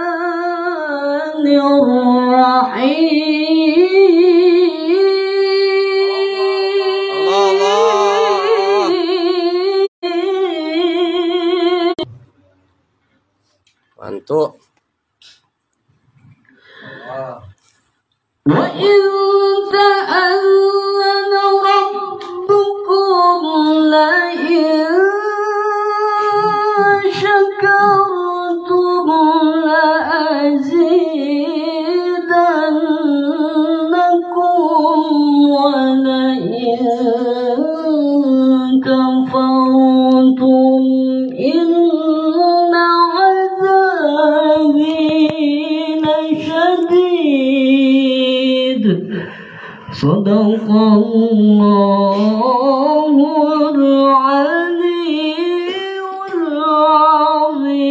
الرحمن الرحيم. Mantuk. وَإِذْ تَأَذَّنَ رَبُّكُمْ لَئِن شَكَرْتُمْ لَأَزِيدَنَّكُمْ وَلَئِن كَفَرْتُمْ إِنَّ عَذَابِي لَشَدِيدٌ. Sadaqallahul Aliyyul Azim.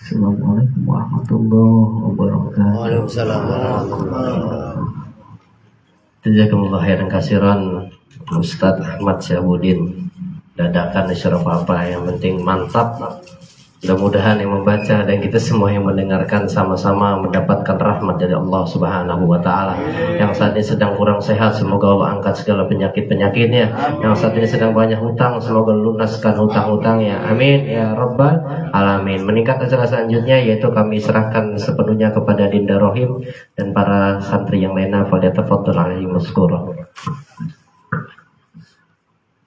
Assalamualaikum warahmatullahi wabarakatuh. Waalaikumsalam warahmatullahi wabarakatuh. Jazakumullah khairan katsiran Ustadz Ahmad Syabuddin. Dadakan isyaraf apa, yang penting mantap. Mudah-mudahan yang membaca dan kita semua yang mendengarkan sama-sama mendapatkan rahmat dari Allah Subhanahu wa Ta'ala. Yang saat ini sedang kurang sehat, semoga Allah angkat segala penyakit-penyakitnya. Yang saat ini sedang banyak hutang, semoga lunaskan hutang-hutangnya. Amin ya rabbal alamin. Meningkat acara selanjutnya, yaitu kami serahkan sepenuhnya kepada Dinda Rohim dan para santri yang lainnya. Falyatafaddal alaihi mazkura.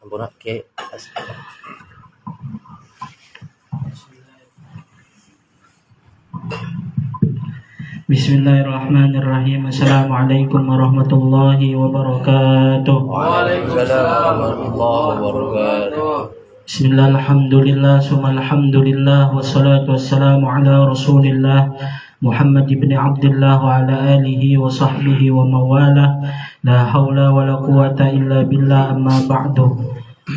Ampura ke Bismillahirrahmanirrahim. Assalamualaikum warahmatullahi wabarakatuh. Waalaikumsalam warahmatullahi wabarakatuh. Bismillah, alhamdulillah, summa alhamdulillah, wassalatu wassalamu ala rasulillah Muhammad ibn Abdullah wa ala alihi wa sahbihi wa mawalah. La hawla wa la quwata illa billah, amma ba'du.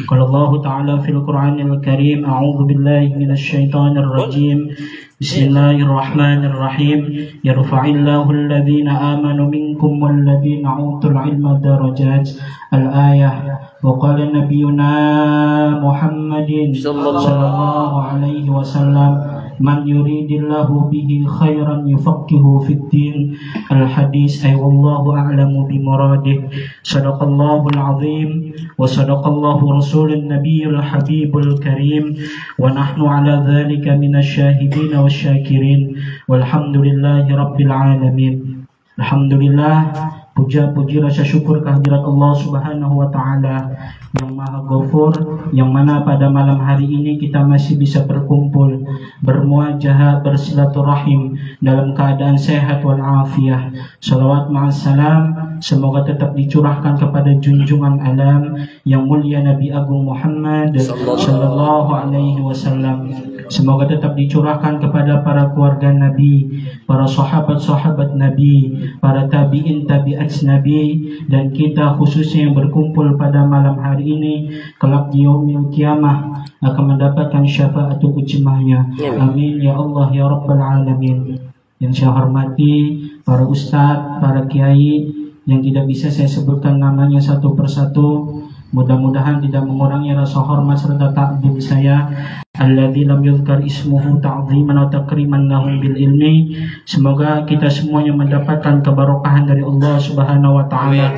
Qala Allah Ta'ala fil Qur'anil Karim, a'udzu billahi minasy syaithanir rajim. Bismillahirrahmanirrahim. Yarfa'illahu alladhina amanu minkum walladhina utul ilma darajat. Al-ayah. Wa qala nabiyyuna Muhammadin sallallahu alaihi wasallam, man yuridillahu bihi khairan yufaqihu fid din. Al-hadis. Ay wallahu a'lamu bimuradih. Sadaqallahul azim wa sadaqallahu rasulun nabiyyul habibul karim. Wa nahnu ala dhalika minasyahidin wasyakirin. Walhamdulillahi rabbil alamin. Alhamdulillah, puja-puji rasa syukur kehadirat Allah Subhanahu wa Ta'ala yang Maha Ghafur, yang mana pada malam hari ini kita masih bisa berkumpul, bermuajahah, bersilaturahim dalam keadaan sehat wal afiyah. Salawat ma'assalam semoga tetap dicurahkan kepada junjungan alam yang mulia Nabi Agung Muhammad sallallahu alaihi wasallam. Semoga tetap dicurahkan kepada para keluarga Nabi, para sahabat-sahabat Nabi, para tabi'in tabi'at Nabi, dan kita khususnya yang berkumpul pada malam hari ini kelak di yaumil qiyamah akan mendapatkan syafaatul ujmahnya. Amin ya Allah ya rabbal alamin. Yang saya hormati para ustadz, para kiai yang tidak bisa saya sebutkan namanya satu persatu, mudah-mudahan tidak mengurangi rasa hormat serta takdim saya. Alladzi lam yuzkar ismuhu ta'ziman wa takriman lahum bil ilmi. Semoga kita semuanya mendapatkan keberkahan dari Allah Subhanahu wa Ta'ala.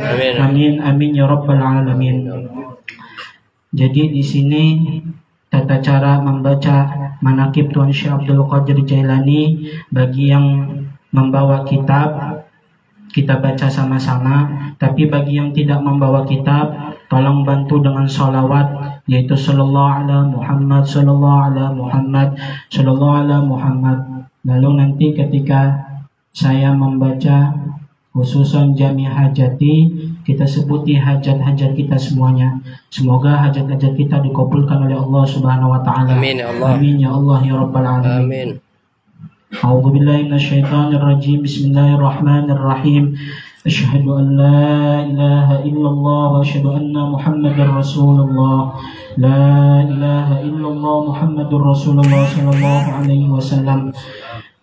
Amin amin ya rabbal alamin. Jadi di sini tata cara membaca manaqib Tuan Syekh Abdul Qadir Jailani, bagi yang membawa kitab kita baca sama-sama, tapi bagi yang tidak membawa kitab tolong bantu dengan sholawat, yaitu sallallahu ala Muhammad, sallallahu ala Muhammad, sallallahu ala Muhammad. Lalu nanti ketika saya membaca khususan jami hajati, kita sebuti hajat-hajat kita semuanya. Semoga hajat-hajat kita dikabulkan oleh Allah Subhanahu wa Ta'ala. Amin ya Allah. Amin ya Allah ya rabbal alamin. Amin. A'udzu billahi minasyaitonir rajim. Bismillahirrahmanirrahim. Asyhadu an la ilaha illallah wa asyhadu anna Muhammadar Rasulullah. La ilaha illallah Muhammadur Rasulullah sallallahu alaihi wasallam.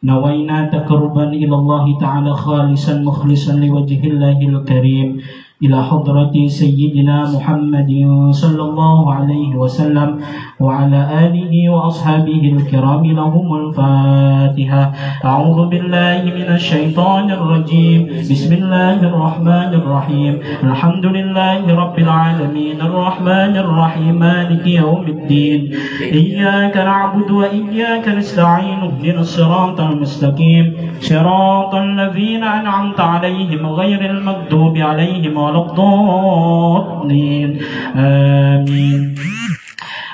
Nawaina taqarruban ila Allah ta'ala khalisan mukhlishan liwajhillahil karim. إلى حضرة سيدنا محمد صلى الله عليه وسلم وعلى آله وأصحابه الكرام لهم الفاتحة. أعوذ بالله من الشيطان الرجيم. بسم الله الرحمن الرحيم. الحمد لله رب العالمين الرحمن الرحيم مالك يوم الدين. إياك نعبد وإياك نستعين اهدنا الصراط المستقيم صراط الذين أنعمت عليهم غير المغضوب عليهم ولا الضالين آمين.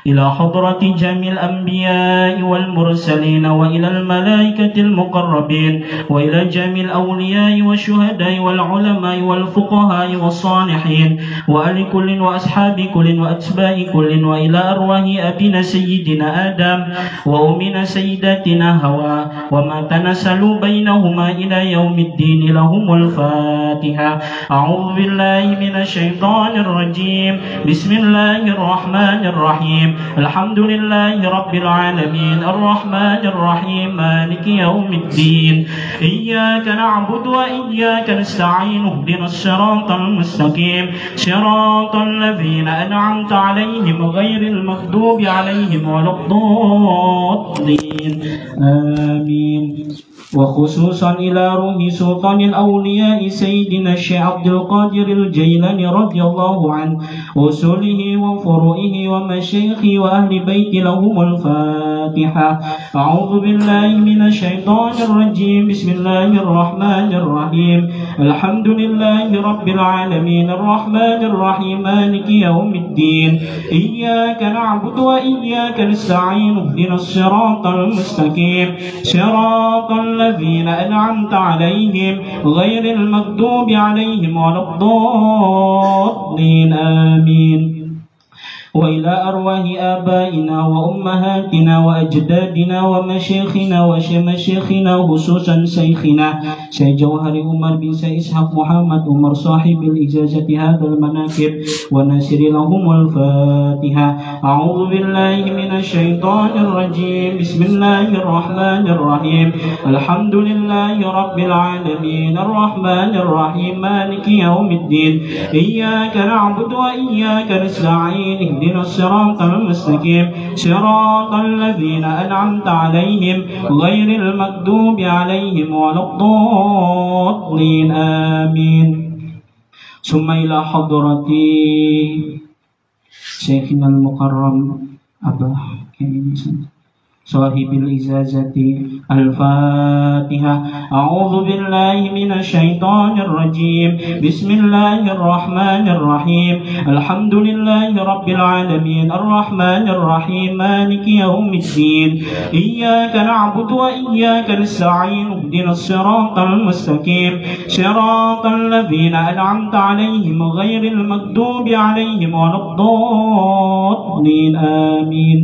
إلى حضرة جميع الأنبياء والمرسلين وإلى الملائكة المقربين وإلى جميع الأولياء والشهداء والعلماء والفقهاء والصالحين وآل كل وأصحاب كل وأتباع كل وإلى أرواح أبينا سيدنا آدم وأمنا سيدتنا هوى وما تنسلوا بينهما إلى يوم الدين لهم الفاتحة. أعوذ بالله من الشيطان الرجيم. بسم الله الرحمن الرحيم. الحمد لله رب العالمين الرحمن الرحيم مالك يوم الدين. إياك نعبد وإياك نستعين اهدنا الصراط المستقيم صراط الذين أنعمت عليهم غير المغضوب عليهم ولا الضالين آمين. وخصوصا إلى روح سلطان الأولياء سيدنا الشيخ عبد القادر الجيلاني رضي الله عنه وأصوله وفروعه ومشايخه وأهل بيت لهم الفاتحة. أعوذ بالله من الشيطان الرجيم. بسم الله الرحمن الرحيم. الحمد لله رب العالمين الرحمن الرحيم مالك يوم الدين. إياك نعبد وإياك نستعين اهدنا الصراط المستقيم صراط الذين أنعمت عليهم غير المغضوب عليهم ولا الضالين آمين. وإلى أرواح آبائنا وأمهاتنا وأجدادنا ومشايخنا ومشايخنا خصوصا شيخنا شيخ جوهر عمر بن سيد إسحاق محمد عمر صاحب الإجازة هذا المناكب ونسر لهم الفاتحة. أعوذ بالله من الشيطان الرجيم. بسم الله الرحمن الرحيم. الحمد لله رب العالمين الرحمن الرحيم مالك يوم الدين. إياك نعبد وإياك نستعين اهدنا الصراط المستقيم صراط الذين أنعمت عليهم غير المغضوب عليهم ولا الضالين آمين. ثم إلى حضرة شيخنا المكرم أبا صاحب الإجازة الفاتحة. أعوذ بالله من الشيطان الرجيم. بسم الله الرحمن الرحيم. الحمد لله رب العالمين الرحمن الرحيم مالك يوم الدين. إياك نعبد وإياك نستعين اهدنا الصراط المستقيم صراط الذين أنعمت عليهم غير المغضوب عليهم ولا الضالين آمين.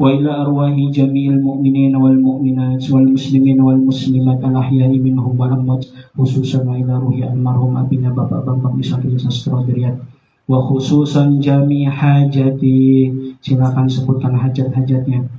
وإلى أرواح جميع المؤمنين والمؤمنات والمسلمين والمسلمات الأحياء منهم والأموات خصوصا وإلى روح المرحوم أبينا Bapak Bambang Isakil Sastro Diriat wa khususan jami hajati. Silakan sebutkan hajat-hajatnya.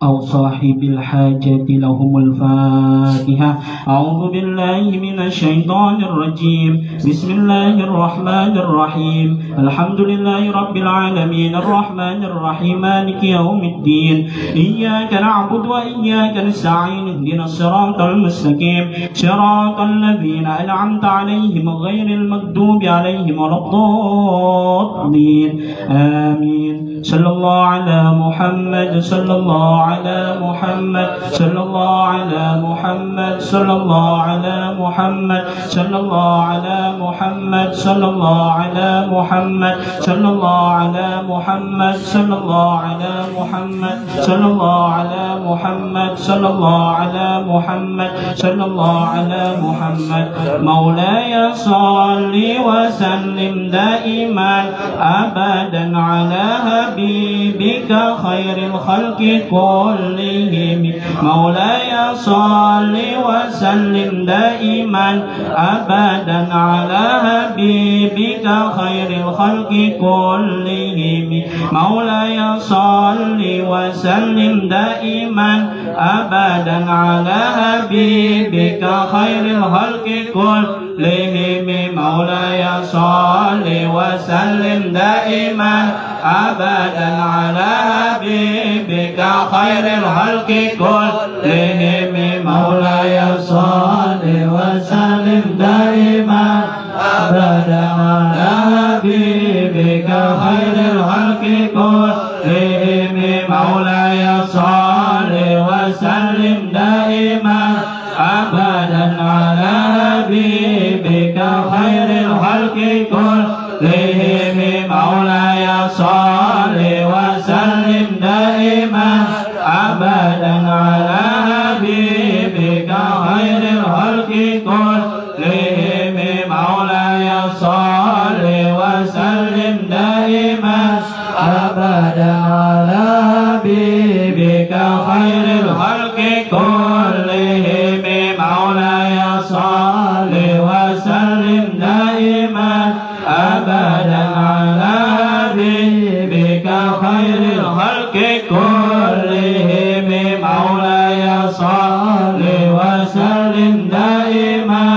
أو صاحب الحاجة لهم الفاتحة. أعوذ بالله من الشيطان الرجيم. بسم الله الرحمن الرحيم. الحمد لله رب العالمين الرحمن الرحيم مالك يوم الدين. إياك نعبد وإياك نستعين اهدنا الصراط المستقيم صراط الذين أنعمت عليهم غير المغضوب عليهم ولا الضالين آمين. صلى الله على محمد صلى الله على محمد صلى الله على محمد صلى الله على محمد صلى الله على محمد صلى الله على محمد صلى الله على محمد صلى الله على محمد صلى الله على محمد صلى الله على محمد صلى الله على محمد. مولاي صل وسلم دائما أبدا على حبيبك خير الخلق كلهم مولاي صل وسلم دائما أبدا على حبيبك خير الخلق كلهم مولاي صل وسلم دائما أبدا على حبيبك خير الخلق كلهم مولاي صل وسلم دائما أبدا على حبيبك خير الخلق كلهم مولاي صل وسلم دائما أبدا على حبيبك خير الخلق كلهم مولاي صل وسلم دائما أبدا على حبيبك خير الخلق كلهم مولاي صل وسلم دائما أبدا على حبيبك خير الخلق كلهم مولاي صل وسلم دائما أبدا على حبيبك خير الخلق كلهم مولاي صل وسلم دائما أبدا على حبيبك خير الخلق كلهم مولاي صل وسلم دائما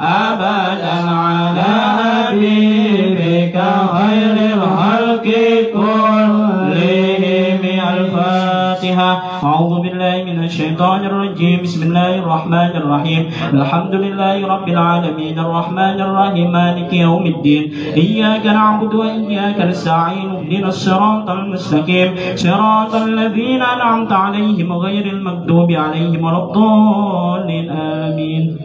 أبدا على حبيبك خير الخلق كلهم. الفاتحة. أعوذ بالله من الشيطان الرجيم. بسم الله الرحمن الرحيم. الحمد لله رب العالمين الرحمن الرحيم مالك يوم الدين إياك نعبد وإياك نستعين اهدنا الصراط المستقيم صراط الذين أنعمت عليهم غير المغضوب عليهم ولا الضالين آمين.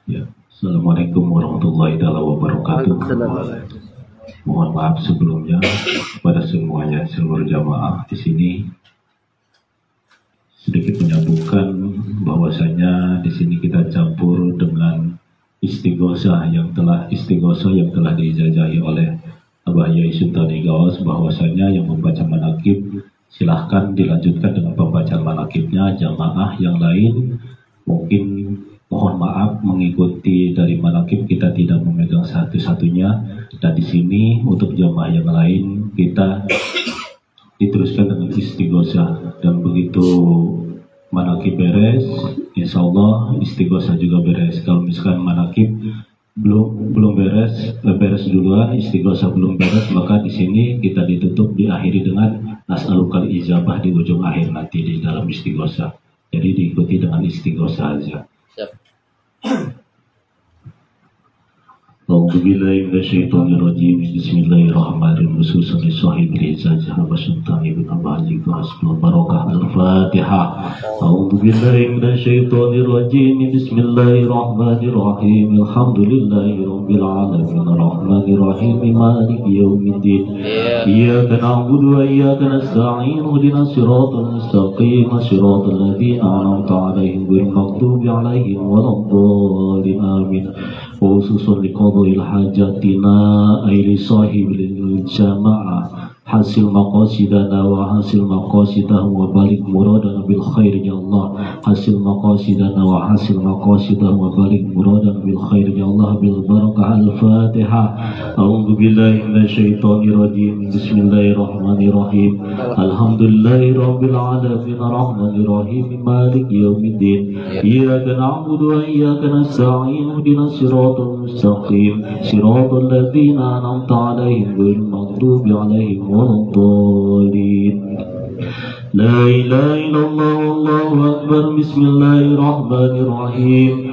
Ya, Assalamualaikum warahmatullahi wabarakatuh. Mohon maaf sebelumnya kepada semuanya, seluruh jamaah di sini. Sedikit menyambungkan bahwasanya di sini kita campur dengan istighosah yang telah dijajahi oleh Abah Yai Sultani Gawas, bahwasanya yang membaca manakib silahkan dilanjutkan dengan pembacaan manakibnya. Jamaah yang lain mungkin mohon maaf mengikuti dari manakib, kita tidak memegang satu-satunya, dan di sini untuk jamaah yang lain kita diteruskan dengan istighosah, dan begitu manakib beres, insya Allah istighosah juga beres. Kalau misalkan manakib belum beres duluan, istighosah belum beres, maka di sini kita ditutup, diakhiri dengan nas'alukal ijabah di ujung akhir nanti di dalam istighosah. Jadi diikuti dengan istighosah aja. A'udzu billahi minasyaitonir rajim. Bismillahirrahmanirrahim. Khususan li sahibil ijazah Abah Sultan Ibn Abah Haji Hasbul Barakah. Al-Fatihah. A'udzu billahi minasyaitonir rajim. Bismillahirrahmanirrahim. Alhamdulillahi rabbil alamin arrahmanir rahim maliki yaumiddin. Iyyaka na'budu wa iyyaka nasta'in. Ihdinas siratal mustaqim. Siratal ladzina an'amta 'alaihim ghairil maghdubi 'alaihim waladdallin. Amin. Khususun liqadhil hajatina aili sahibil jamaah hasil maqasidana wa hasil maqasidah wa balik muradana bil khair ya Allah. Hasil maqasidana wa hasil maqasidah wa balik muradana bil khair ya Allah bil barakah. Al-Fatihah. A'udzu billahi minasyaitonir rajim. Bismillahirrahmanirrahim. Alhamdulillahi rabbil alamin arrahmanir rahim maliki yaumiddin. Iyyaka na'budu wa iyyaka nasta'in. Ihdinas siratal mustaqim. Siratal ladzina an'amta 'alaihim ghairil maghdubi 'alaihim waladdallin. La ilaha illallah wallahu akbar. Bismillahirrahmanirrahim.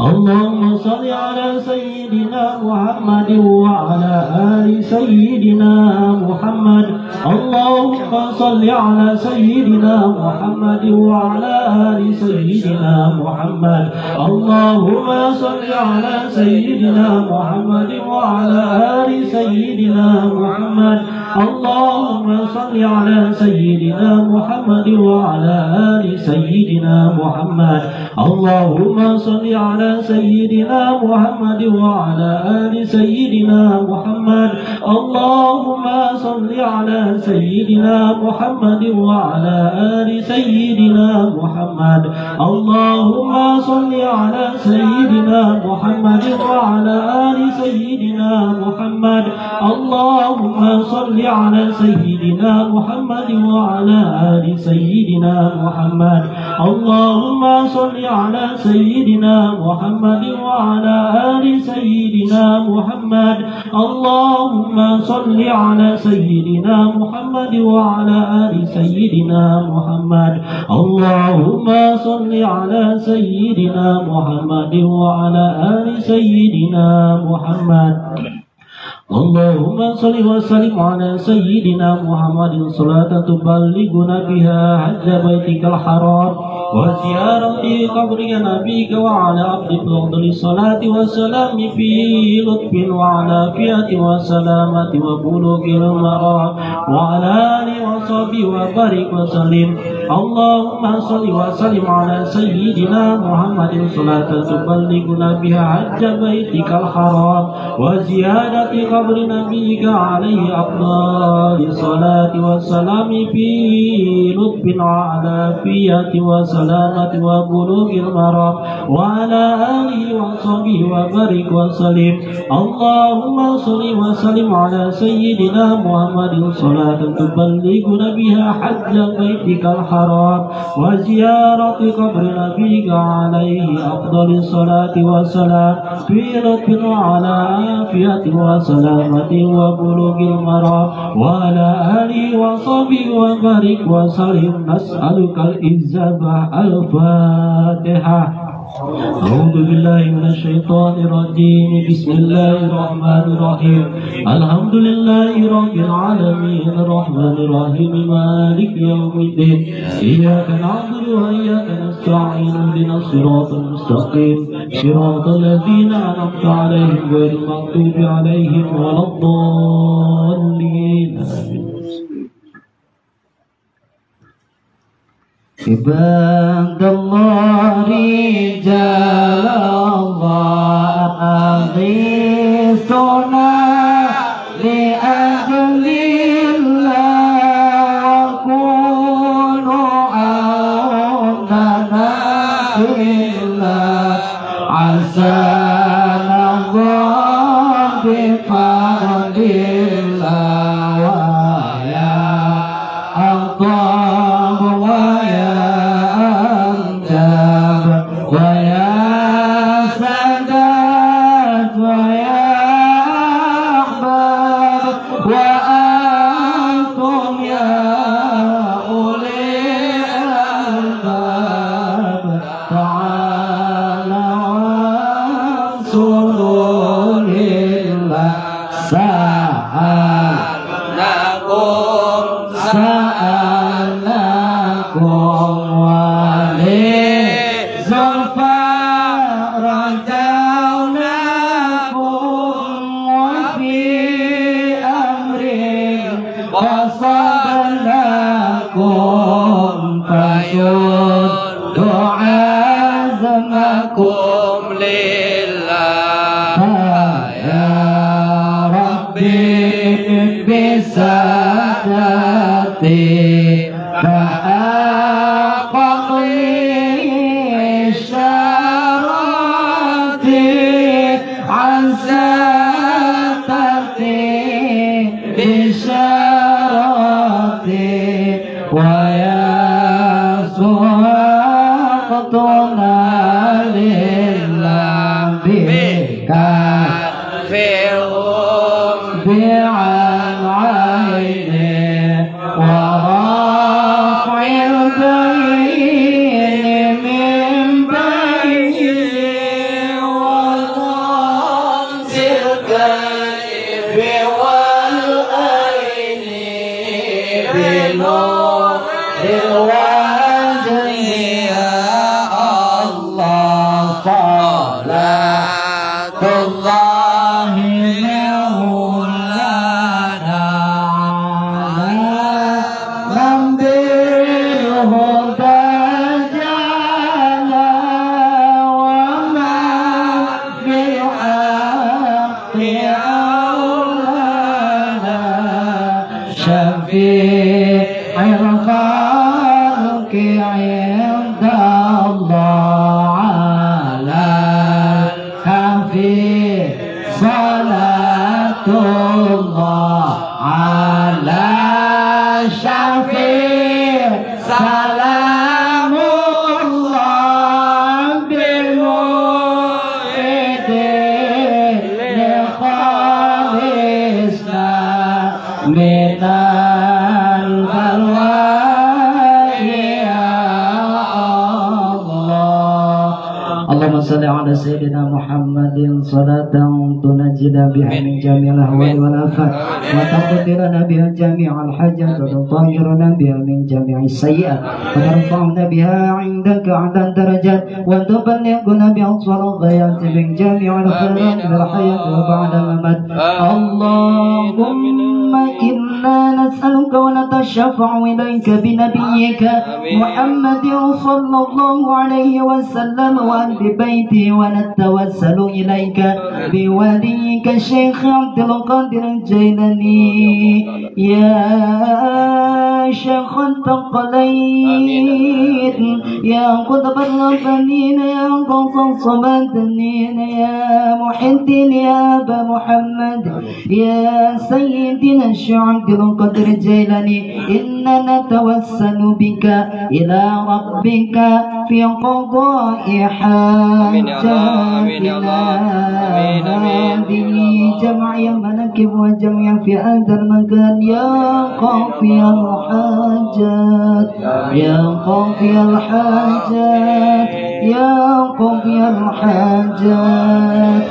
اللهم صل على سيدنا محمد وعلى آل سيدنا محمد. اللهم صل على سيدنا محمد وعلى آل سيدنا محمد. اللهم صل على سيدنا محمد وعلى آل سيدنا محمد. اللهم صل على سيدنا محمد وعلى آل سيدنا محمد. اللهم صل على سيدنا محمد وعلى آل سيدنا محمد. اللهم صل على سيدنا محمد وعلى آل سيدنا محمد. اللهم صل على سيدنا محمد وعلى آل سيدنا محمد. اللهم صل على سيدنا محمد وعلى آل سيدنا محمد. اللهم صل على سيدنا محمد وعلى آل سيدنا محمد. اللهم صل على سيدنا محمد وعلى آل سيدنا محمد. اللهم صل على سيدنا محمد وعلى آل سيدنا محمد. اللهم صل وسلم على سيدنا محمد صلاة تبلغنا بها حج بيتك الحرام وزيارة قبر نبيك وعلى عبدك أفضل الصلاة والسلام في لطف وعافية وسلامة وبلوغ المرام وعلى آله وصحبه وبارك وسلم. اللهم صل وسلم على سيدنا محمد صلاة تبلغنا بها حج بيتك الحرام وزيارة قبر نبيك عليه أفضل الصلاة والسلام في لطف وعافية وسلامة وبلوغ المرام وعلى آله وصحبه وبارك وسلم. اللهم صل وسلم على سيدنا محمد صلاة تبلغنا بها حج بيتك الحرام وزيارة قبر نبيك عليه أفضل الصلاة والسلام في لطف وعافية وسلامة وبلوغ المرام وعلى آله وصحبه وبارك وسلم. نسألك العزة. الفاتحة. أعوذ بالله من الشيطان الرجيم. بسم الله الرحمن الرحيم. الحمد لله رب العالمين الرحمن الرحيم مالك يوم الدين. إياك نعبد وإياك نستعين اهدنا الصراط المستقيم صراط الذين أنعمت عليهم غير المغضوب عليهم ولا الضالين. عباد الله رجال الله أغيثنا لأجل الله وكونوا عوننا بالله عسى الله بفضل الله ويا الله ويا ويا سادات ويا أحباب وأنتم يا أولي الألباب تعالوا وانصروا لله. سألناكم ولزلفى رجوناكم وفي أمر وصبناكم فشد عزمكم لله يا ربي بسادتي فأحقق لي شراتي عن ساتتي بشراتي ويا سوقتنا لله بك بعن عيني ورافع البين من بين بنور الوجه يا الله صلاة الله مولانا على من بالهدى جانا وما بالحق أولانا شفيع الخلق عند الله على كفي صلاة الله على شفيع سلام الله بالمؤيد لخالصنا من البلوى يا الله. اللهم صل على سيدنا محمد صلاة تنجينا بها من جميع الأهوال والآفات وتقضي لنا بها جميع الحاجات وتطهرنا بها من جميع السيئات وترفعنا بها عندك أعلى الدرجات وتبلغنا بها أقصى الغايات من جميع الخيرات في الحياة وبعد الممات. اللهم إنا نسألك ونتشفع إليك بنبيك محمد صلى الله عليه وسلم وأهل بيته ونتوسل إليك بوليك الشيخ عبد القادر الجيلاني يا شيخ الثقلين يا قطب الربانين يا قوس الصمدانين يا محي الدين يا أبا محمد يا سيدنا الشيخ عبد القادر الجيلاني إننا نتوسل بك إلى ربك في قضاء حاجاتنا هذه جمع المناكب وجمع في هذا المكان يا قاضي الحاجات يا قاضي الحاجات يا قاضي الحاجات.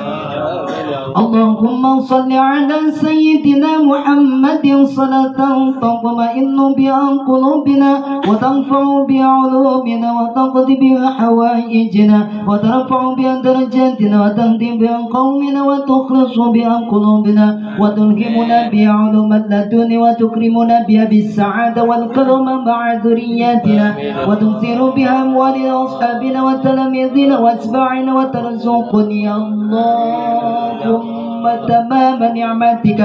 اللهم صل على سيدنا محمد صلاة تطمئن بها قلوبنا وتنفع بها علومنا وتقضي بها حوائجنا وترفع بها درجاتنا وتهدي بها قومنا وتخلص بها قلوبنا وتلهمنا بها علوم اللدن وتكرمنا بها بالسعادة والكرم مع ذرياتنا وتكثر بها أموالنا وأصحابنا وتلاميذنا وأتباعنا وترزقني اللهم تمام نعمتك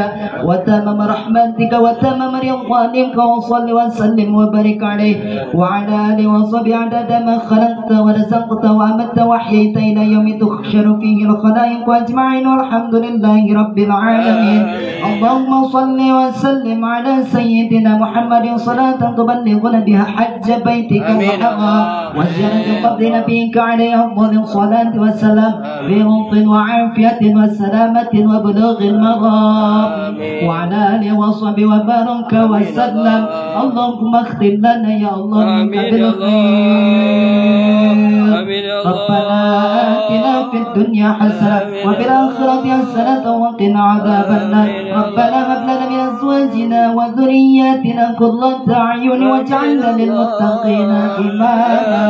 وتمام رحمتك وتمام رضوانك وصل وسلم وبارك عليه وعلى آله وصحبه عدد ما خلقت ورزقت وأمت وحييت إلى يوم تحشر فيه الخلائق أجمعين والحمد لله رب العالمين. اللهم صل وسلم على سيدنا محمد صلاة تبلغنا بها حج بيتك الحرام وزيارة قبر نبيك عليه أفضل الصلاة والسلام بلطف وعافية وسلامة وبلوغ المرام وعلى آله وصحبه وبارك وسلم. اللهم اختم لنا يا الله بالخير. ربنا آتنا في الدنيا حسنة وفي الآخرة حسنة وقنا عذاب النار. ربنا هب لنا من أزواجنا وذرياتنا قرة أعين واجعلنا للمتقين إماما.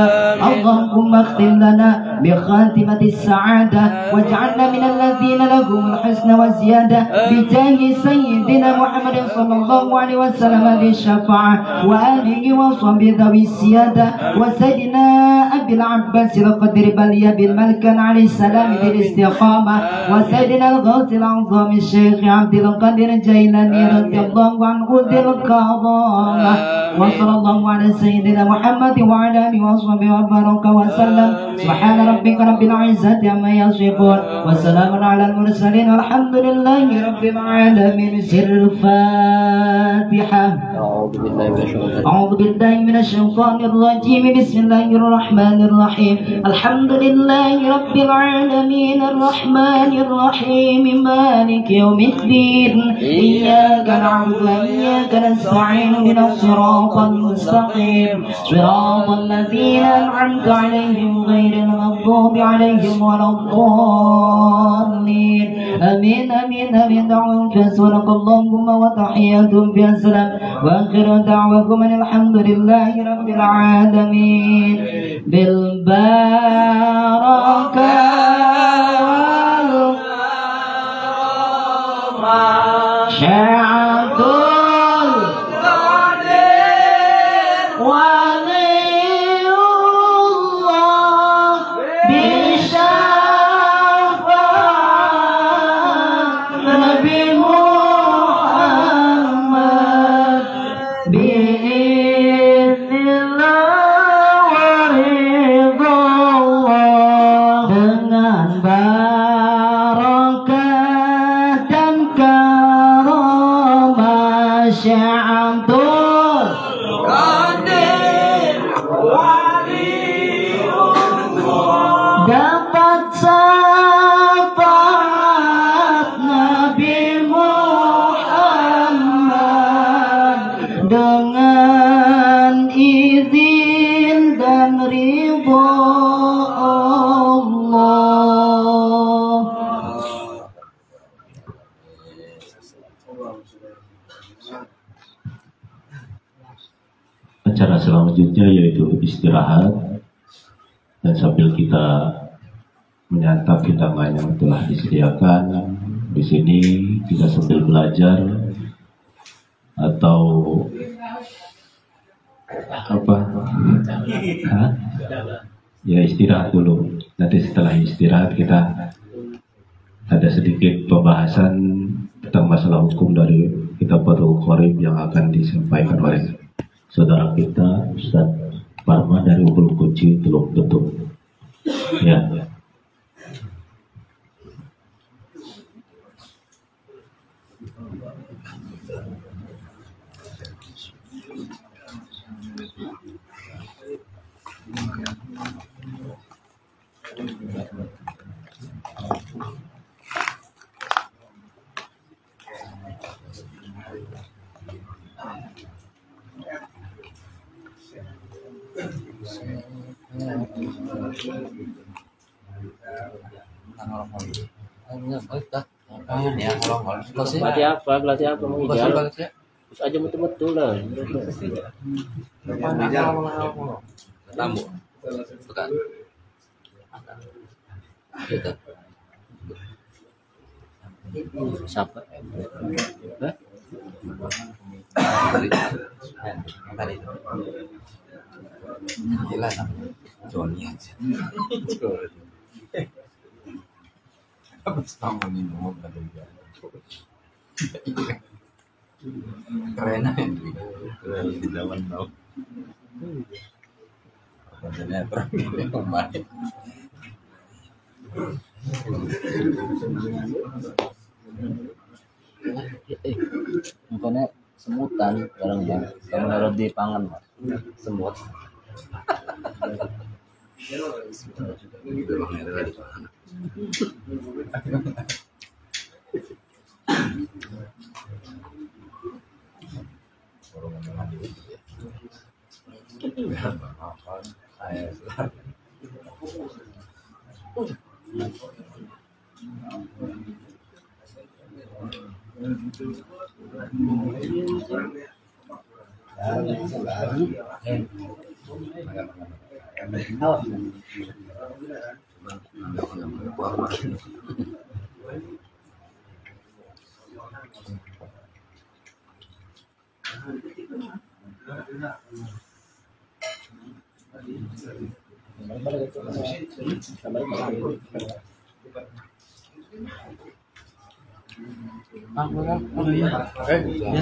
اللهم اختم لنا بخاتمة السعادة واجعلنا من الذين لهم الحسن والزيادة بجاه سيدنا محمد صلى الله عليه وسلم بالشفاعة وآله وصحبه ذوي السيادة وسيدنا أبي العباس القدر بليا بالملك عليه السلام بالاستقامة وسيدنا الغوث العظام الشيخ عبد القادر الجيلاني رضي الله عنه ذي الكرامة. وصلى الله على سيدنا محمد وعلى آله وصحبه وبارك وسلم. سبحان ربك رب العزة عما يصفون وسلام على المرسلين والحمد لله رب العالمين. سر الفاتحة. أعوذ بالله من الشيطان الرجيم. بسم الله الرحمن الرحيم. الحمد لله رب العالمين الرحمن الرحيم مالك يوم الدين. إياك نعبد وإياك نستعين من الصراط المستقيم صراط الذين أنعمت عليهم غير المغضوب عليهم ولا الضالين آمين آمين آمين دعوهم فيها سبحانك اللهم وتحياتهم فيها السلام وآخر دعواكم أن الحمد لله رب العالمين بالبركة شعب Acara selanjutnya yaitu istirahat, dan sambil kita menyantap hidangan yang telah disediakan di sini, kita sambil belajar atau apa? Ya istirahat dulu. Nanti setelah istirahat kita ada sedikit pembahasan tentang masalah hukum dari kitab Fathul Qorib yang akan disampaikan oleh saudara kita Ustaz Parman dari Ubul Kunci Teluk Betung. Ya. Pelatih apa menghijau? Terus aja betul-betul lah. Tamu. Bukan. Siapa? Tadi. Gila, Johnny aja. Habis tamu minum tadi. Keren aja di zaman now. Katanya pergi pemain. Makanya semutan barangnya kalau naruh di pangan mas semut.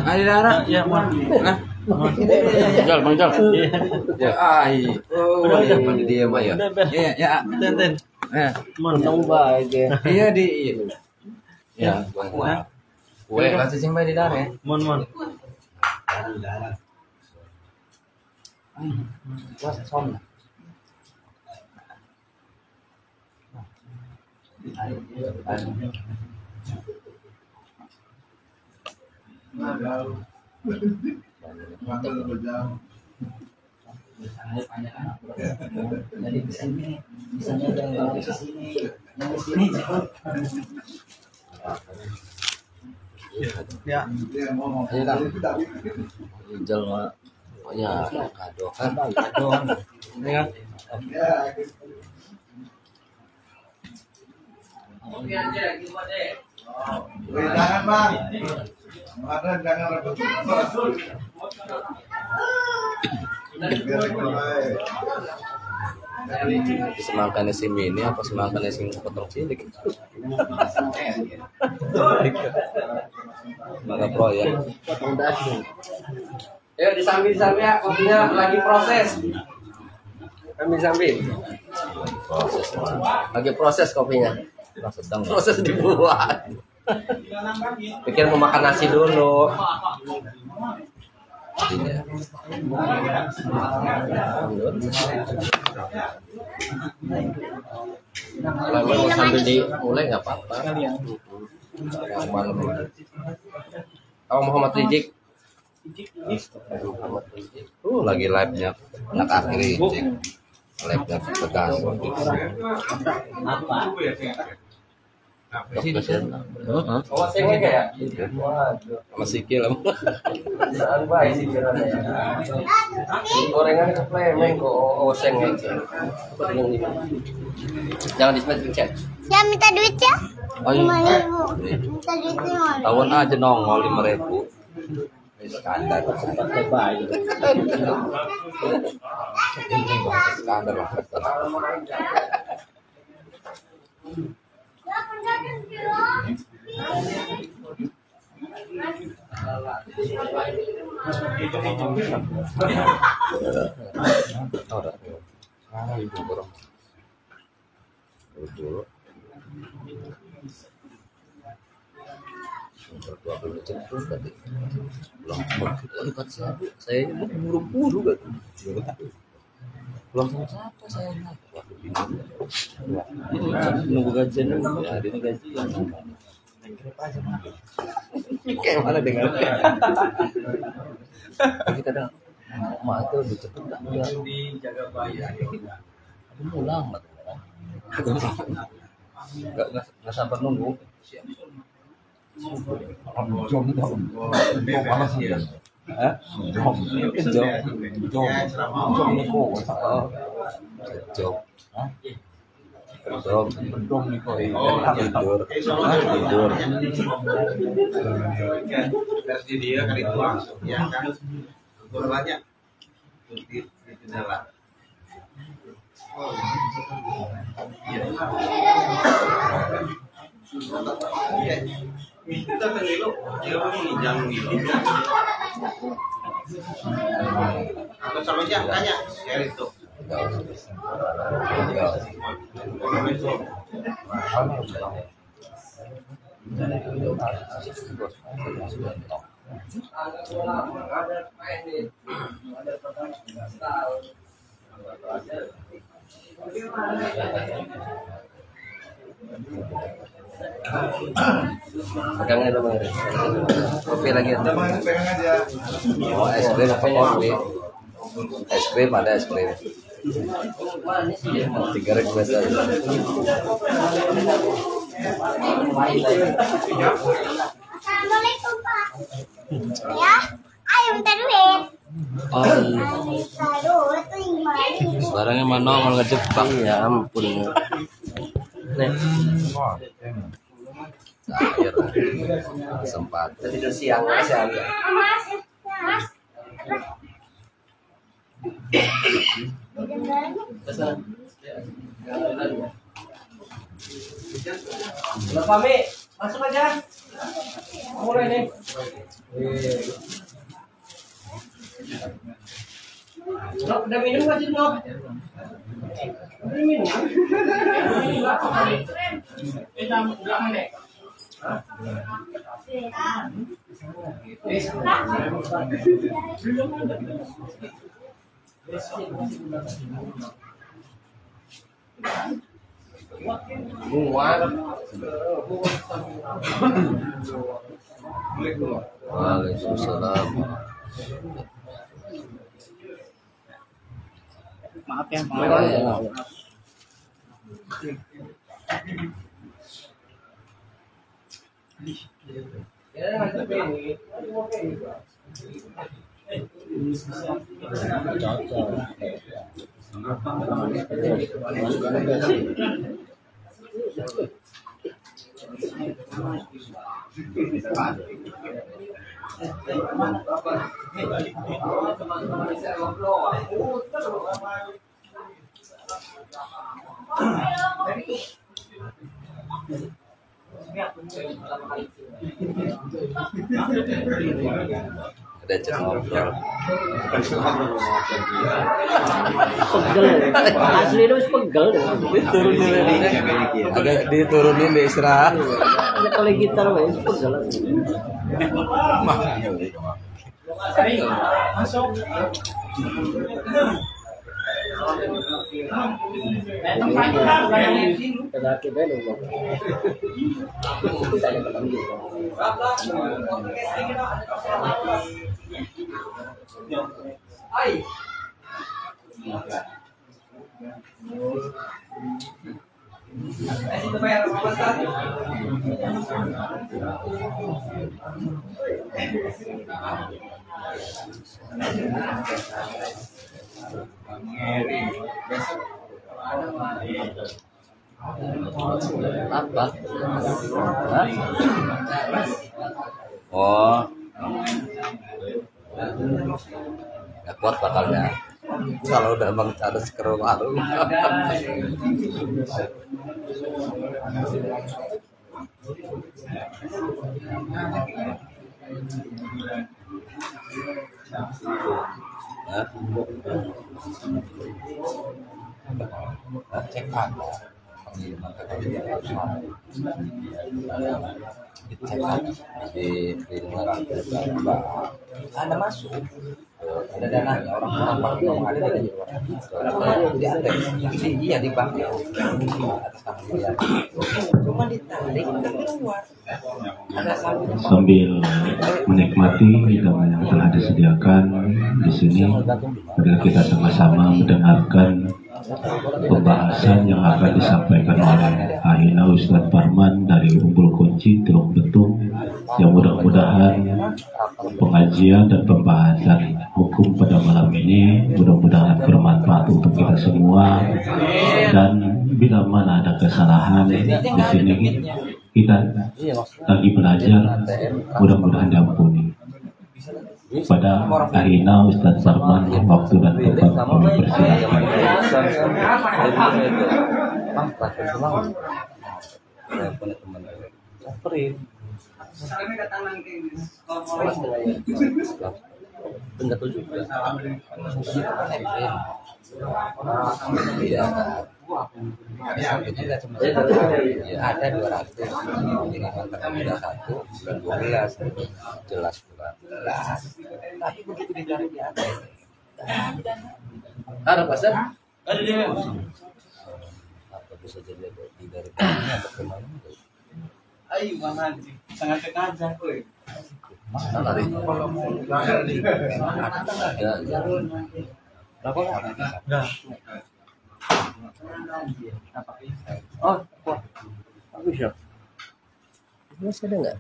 Ada darah ya, Jal, Bang Jal. Ya, udah dia mah ya. Ya, ten. Mau baik ya. Iya di. Ya, Bang. Kue kasih sing bae di darah ya. Mon. Darah. Wah, son. Dari kesini, misalnya dari kesini, yang kesini Ya. Ayo Kang. Ijal mah. Oh ya, kado kan. Kado. Ini kan. Oke aja, gimana deh? Jangan bang, ada jangan rebut. Semangkanya si Mini apa semangkanya si potong cilik? Maka pro ya. Ayo disambil ya, kopinya lagi proses. Sambil. Proses Lagi proses kopinya. sedang. Proses dibuat. Pikir mau makan nasi dulu. Iya. Kalau mau sambil dimulai nggak apa-apa. Malam. Oh Muhammad Rizik. Muhammad Rizik. Lagi live-nya anak akhiri Rizik. Live-nya tegas. Oh, sengnya kayak. Masih kilam. Saan baik sih kiranya. Gorengan ke plemeng kok oseng aja. Jangan dipencet. Ya minta duit ya? Oh iya. 5.000. Minta duitnya. Tahun aja nongol 5.000. Standar. Standar lah. Dulu. Berdua dulu jemput tadi. Belum dekat siapa? Saya buru-buru kan. Belum sama siapa saya. Waktu bingung. Nunggu gajian dulu. Ya, ini gajian. Kayak mana dengar? Tapi kadang mak itu lebih cepet kan. Dijaga bayar. Aku pulang mak. Nggak sabar nunggu. Jom panas ya. Jom niko. Jom. Jom niko. Tidur. Versi dia kan itu langsung ya kan. Untuk banyak. Di jendela. Kita tengilo, dia menginjang gitu. Atau sama aja tanya, share itu. Pegangnya itu Bang. Kopi lagi ada. Pegang aja. Oh, es krim apa kopi? Es krim ada es krim. 3 request aja. Assalamualaikum Pak. Ya, ayo minta duit. Oh, Minta duit 5.000. sekarangnya mana mau ngejebak Ya ampun. Nih, akhir kesempatan. tidur siang aja. Mas. Udah pamit, masuk aja. Mulai nih. Nok, udah minum nggak sih Nok? Udah minum. Kita belakang deh. Waalaikumsalam. Maaf ya. Ada cerita ngobrol. Pegel. Asli itu pegel. Agak diturunin deh istirahat. Kalau gitar wes pegel. Apa? Hah? Oh, nggak kuat bakalnya. Kalau udah Bang Charles ke rumah lu. Hah? Cek ada. Di Anda masuk ada dananya orang ngomong ada dananya di ada iya di bank atas kamar cuma ditarik keluar sambil menikmati hidangan yang telah disediakan di sini. Mari kita sama-sama mendengarkan pembahasan yang akan disampaikan oleh Ahina Ustadz Parman dari Umbul Kunci Teluk Betung, yang mudah-mudahan pengajian dan pembahasan hukum pada malam ini mudah-mudahan bermanfaat untuk kita semua, dan bila mana ada kesalahan di sini kita lagi belajar, mudah-mudahan diampuni. Pada Ahina Ustadz Parman, waktu dan tempat kami persilakan. Enggak tahu juga. Iya. Ada 200 ini antara 1 bulan 12 jelas bulan 11. Tapi begitu dicari di ada. Ada pasar? Ada dia. Apa bisa jadi dari atau kemana? Ayo mana sangat kekajah kowe. Mana lari? Berapa? Enggak. Oh, bagus ya. Masih ada nggak?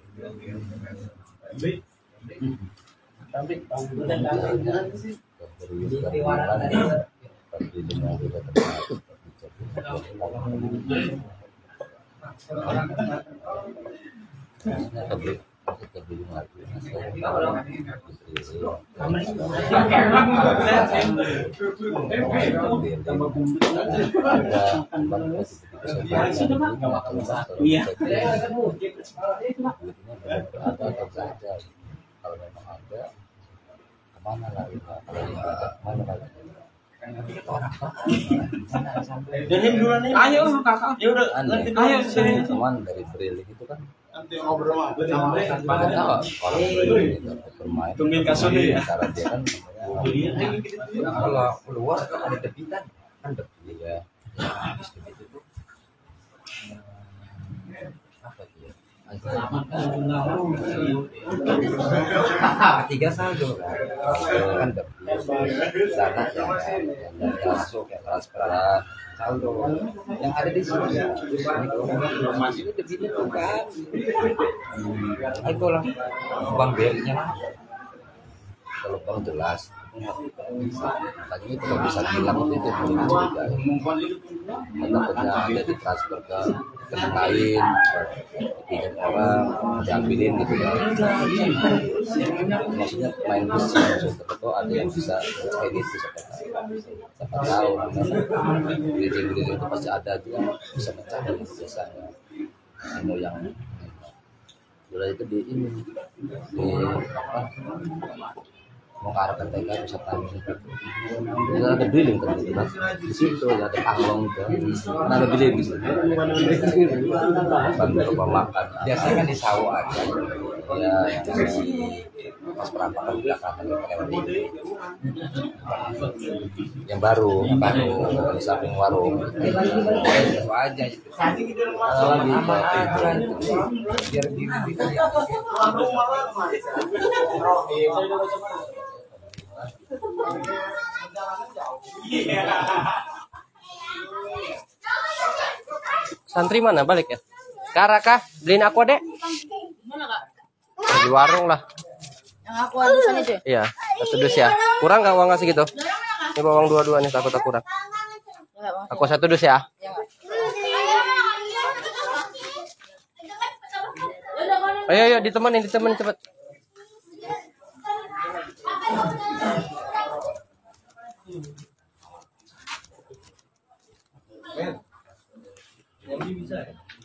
Iya. Kalau memang ada, kemana lagi? Kalau mana lagi? Ayo kakak, ya udah. Ayo sini. Teman dari Brili itu kan. Nanti ngobrol sama kalau bermain. Tungguin kasus ya. Cara dia kan. Kalau keluar kan ada debitan, kan debit ya. Habis debit itu apa dia? Tiga saldo kan sana yang masuk yang transfer saldo yang ada di sini masih itu begini bukan itulah bank BRI-nya kalau bank jelas lagi itu bisa bilang itu takutnya ada di transfer ke rekening lain pinjam orang diambilin gitu ya maksudnya main besi maksudnya ada yang bisa kredit siapa tahu beli itu pasti ada juga bisa mencari biasanya ilmu yang sudah itu di ini di apa mau ke arah Pentega bisa tahu itu ada billing kan gitu di situ ada panglong itu ada billing di situ bantu makan biasanya kan di sawah aja ya pas perampakan belakang yang baru di samping warung itu aja itu kalau lagi biar gini Santri mana balik ya? Karakah beliin aku dek? Mana kak? Di warung lah. Yang aku habisan itu? Iya, satu dus ya. Kurang nggak uang ngasih gitu? Ini uang dua-dua nih, takut kurang. Aku satu dus ya. Ayo ditemenin cepet.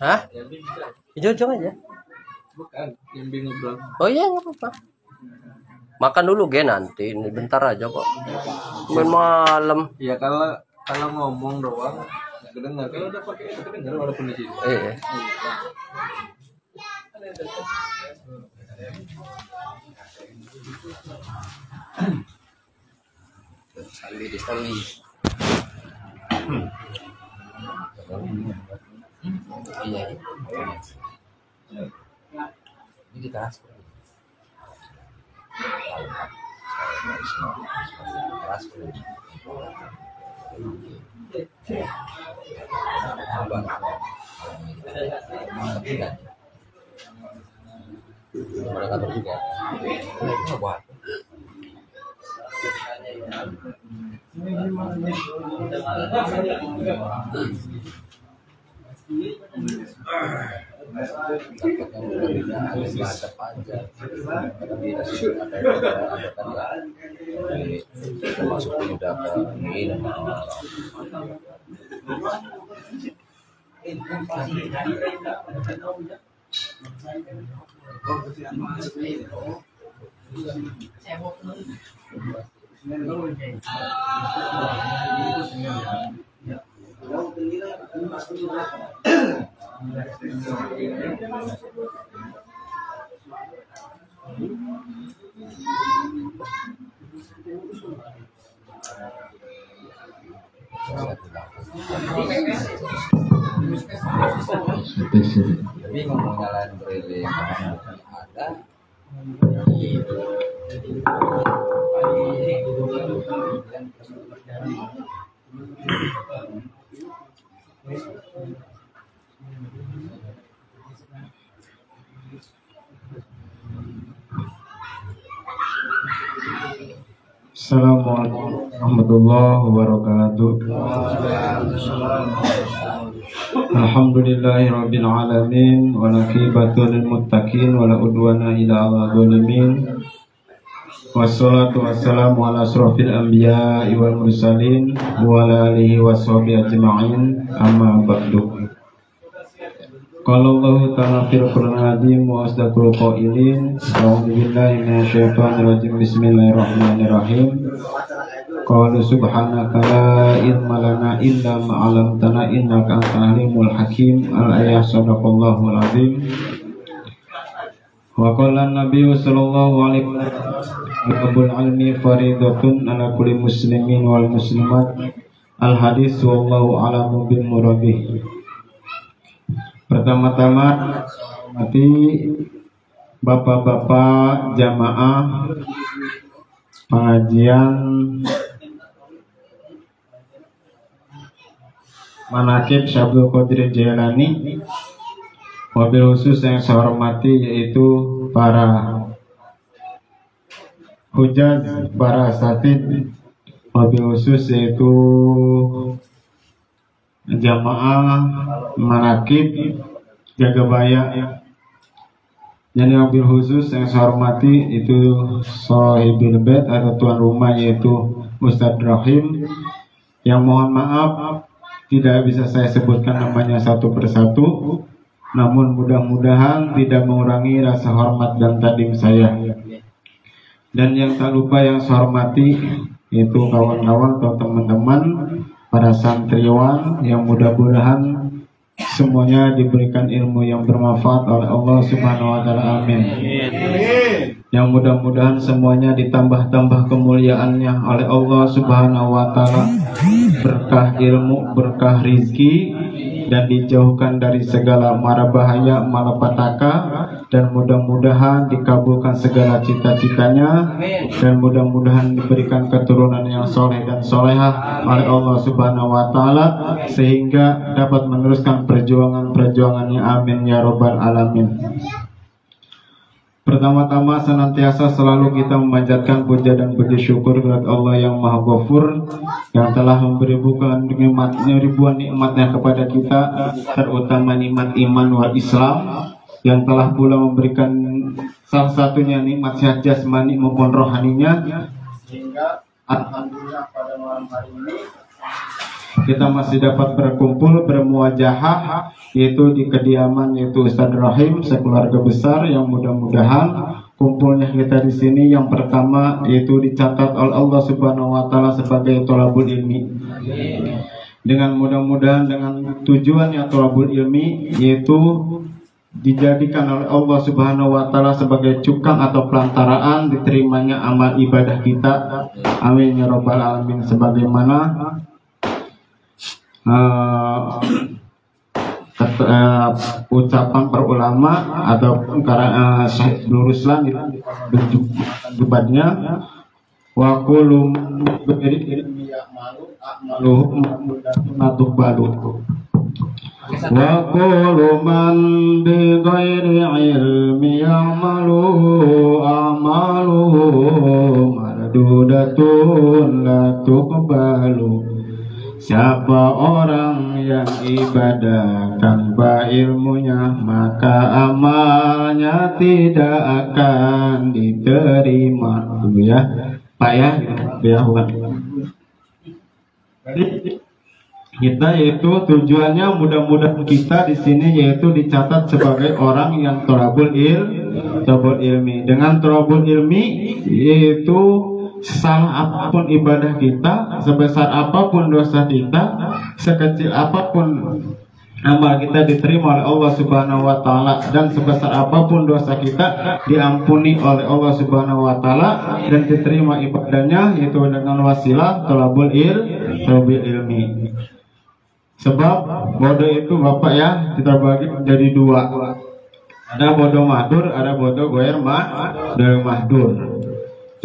Hah? Hijau aja. Bukan, yang bingung bro. Oh iya nggak apa-apa. Makan dulu Gen nanti, ini bentar aja kok. Main malam. Iya kalau ngomong doang nggak kedengar. Kalau udah pakai itu kedengar walaupun di sini. Iya. Sekali. Iya. Ini di transfer. Ada kantor juga. Itu buat. Termasuk udah ke ini bingung mau nyalain brele ada Assalamualaikum warahmatullahi wabarakatuh. Alhamdulillahi rabbil alamin wa aqibatu lil muttaqin wa la udwana illa 'alal zalimin. Wassalatu wassalamu ala asrofil anbiya'i wal mursalin wa ala alihi washabihi ajma'in. Amma ba'du. Qala Allah ta'ala fil Qur'anil azim wa asdaqul qailin. A'udzu billahi minasyaitonir rajim. Bismillahirrahmanirrahim. Qala subhanaka la ilma lana illa ma 'allamtana innaka antal alimul hakim. Al-ayah sadaqallahul azim. Wa qala an-nabiy sallallahu alaihi wasallam Abul ilmi faridatun ala kulli muslimin wal muslimat. Al-hadis wallahu a'lamu bil murabih. Pertama-tama hormati bapak-bapak jamaah pengajian Manaqib Syekh Abdul Qadir Jailani, wabil khusus yang saya hormati yaitu para hujjah, para asatid, wabil khusus yaitu jamaah Manaqib Jagabaya. Jadi wabil khusus yang saya hormati itu Shahibul Bait atau tuan rumah yaitu Ustadz Rahim, yang mohon maaf tidak bisa saya sebutkan namanya satu persatu, namun mudah-mudahan tidak mengurangi rasa hormat dan takdim saya. Dan yang tak lupa yang saya hormati itu kawan-kawan atau teman-teman para santriwan yang mudah-mudahan semuanya diberikan ilmu yang bermanfaat oleh Allah Subhanahu wa taala. Amin. Yang mudah-mudahan semuanya ditambah-tambah kemuliaannya oleh Allah Subhanahu wa taala, berkah ilmu, berkah rizki, dan dijauhkan dari segala mara bahaya, malapetaka, dan mudah-mudahan dikabulkan segala cita-citanya, dan mudah-mudahan diberikan keturunan yang soleh dan solehah oleh Allah Subhanahu wa taala, sehingga dapat meneruskan perjuangan-perjuangannya. Amin ya robbal alamin. Pertama-tama senantiasa selalu kita memanjatkan puja dan puji syukur kepada Allah yang Maha Ghafur, yang telah memberi ribuan nikmatnya kepada kita, terutama nikmat iman wal Islam, yang telah pula memberikan salah satunya nikmat sehat jasmani maupun rohaninya, sehingga alhamdulillah pada malam hari ini kita masih dapat berkumpul bermuajahah, yaitu di kediaman yaitu Ustadz Rahim sekeluarga besar, yang mudah-mudahan kumpulnya kita di sini yang pertama yaitu dicatat oleh Allah Subhanahu wa taala sebagai thalabul ilmi. Dengan mudah-mudahan dengan tujuannya thalabul ilmi yaitu dijadikan oleh Allah Subhanahu wa taala sebagai cukang atau pelantaraan diterimanya amal ibadah kita. Amin ya robbal alamin. Sebagaimana ucapan para ulama atau karena Syekh Nur Ruslan debatnya, wa kullu wa kullu man bi ghairi ilmi ya'malu a'maluhu mardudatun la tuqbalu. Siapa orang yang ibadah tanpa ilmunya, maka amalnya tidak akan diterima. Dulu ya, Pak ya, kita yaitu tujuannya mudah-mudahan kita di sini yaitu dicatat sebagai orang yang thalabul ilmi. Dengan thalabul ilmi yaitu salah apapun ibadah kita, sebesar apapun dosa kita, sekecil apapun amal kita diterima oleh Allah Subhanahu wa taala, dan sebesar apapun dosa kita diampuni oleh Allah Subhanahu wa taala dan diterima ibadahnya, yaitu dengan wasilah thalabul ilmi. Sebab bodoh itu Bapak ya kita bagi menjadi dua. Ada bodoh mahdur, ada bodoh goer mahdur.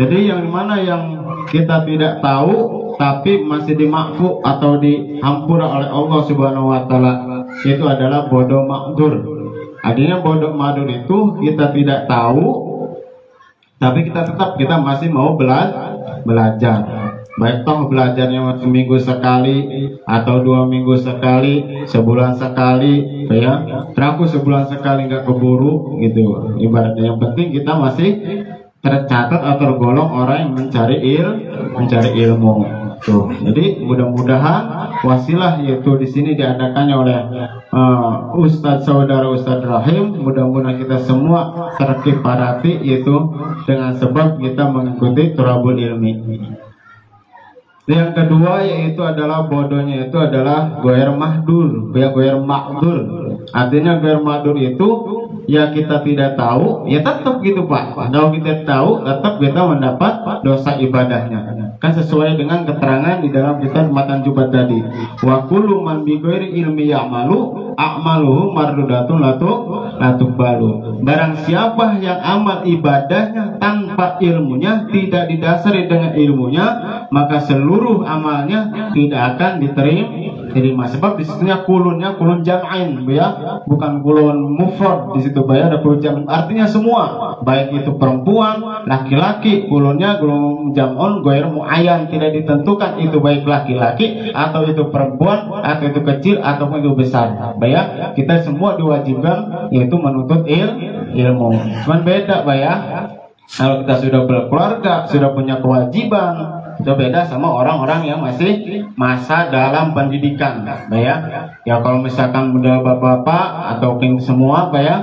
Jadi yang mana yang kita tidak tahu tapi masih dimakfu atau dihampura oleh Allah Subhanahu wa taala, itu adalah bodoh mahdur. Artinya bodoh mahdur itu kita tidak tahu tapi kita masih mau belajar. Baik toh belajarnya seminggu sekali atau 2 minggu sekali, sebulan sekali, ya. Teraku sebulan sekali nggak keburu gitu. Ibaratnya yang penting kita masih tercatat atau tergolong orang yang mencari ilmu. Tuh. Jadi mudah-mudahan wasilah yaitu di sini diadakannya oleh Ustadz saudara Ustadz Rahim, mudah-mudahan kita semua terkifarati yaitu dengan sebab kita mengikuti thalabul ilmi. Yang kedua yaitu adalah bodohnya itu adalah goer mahdur. Artinya goer mahdur itu ya kita tidak tahu, ya tetap gitu Pak. Kalau kita tahu, tetap kita mendapat dosa ibadahnya. Kan sesuai dengan keterangan di dalam kitab Matan Jubat tadi. Wa kullu man bi ghairi ilmi ya'malu a'maluhu mardudatun la tuqbalu. Barang siapa yang amal ibadahnya tanpa ilmunya, tidak didasari dengan ilmunya, maka seluruh amalnya tidak akan diterima. Sebab di situnya kulunnya kulun jam'in, ya, bukan kulun mufrad. Di situ ya ada kulun jam'in, artinya semua, baik itu perempuan, laki-laki. Kulunnya kulun jam'un ghair muayyan, tidak ditentukan itu baik laki-laki atau itu perempuan atau itu kecil ataupun itu besar. Ya, kita semua diwajibkan yaitu menuntut ilmu. Cuman beda, ya. Kalau kita sudah berkeluarga, sudah punya kewajiban, itu beda sama orang-orang yang masih masa dalam pendidikan, ya. Ya kalau misalkan udah bapak-bapak atau semua, ya,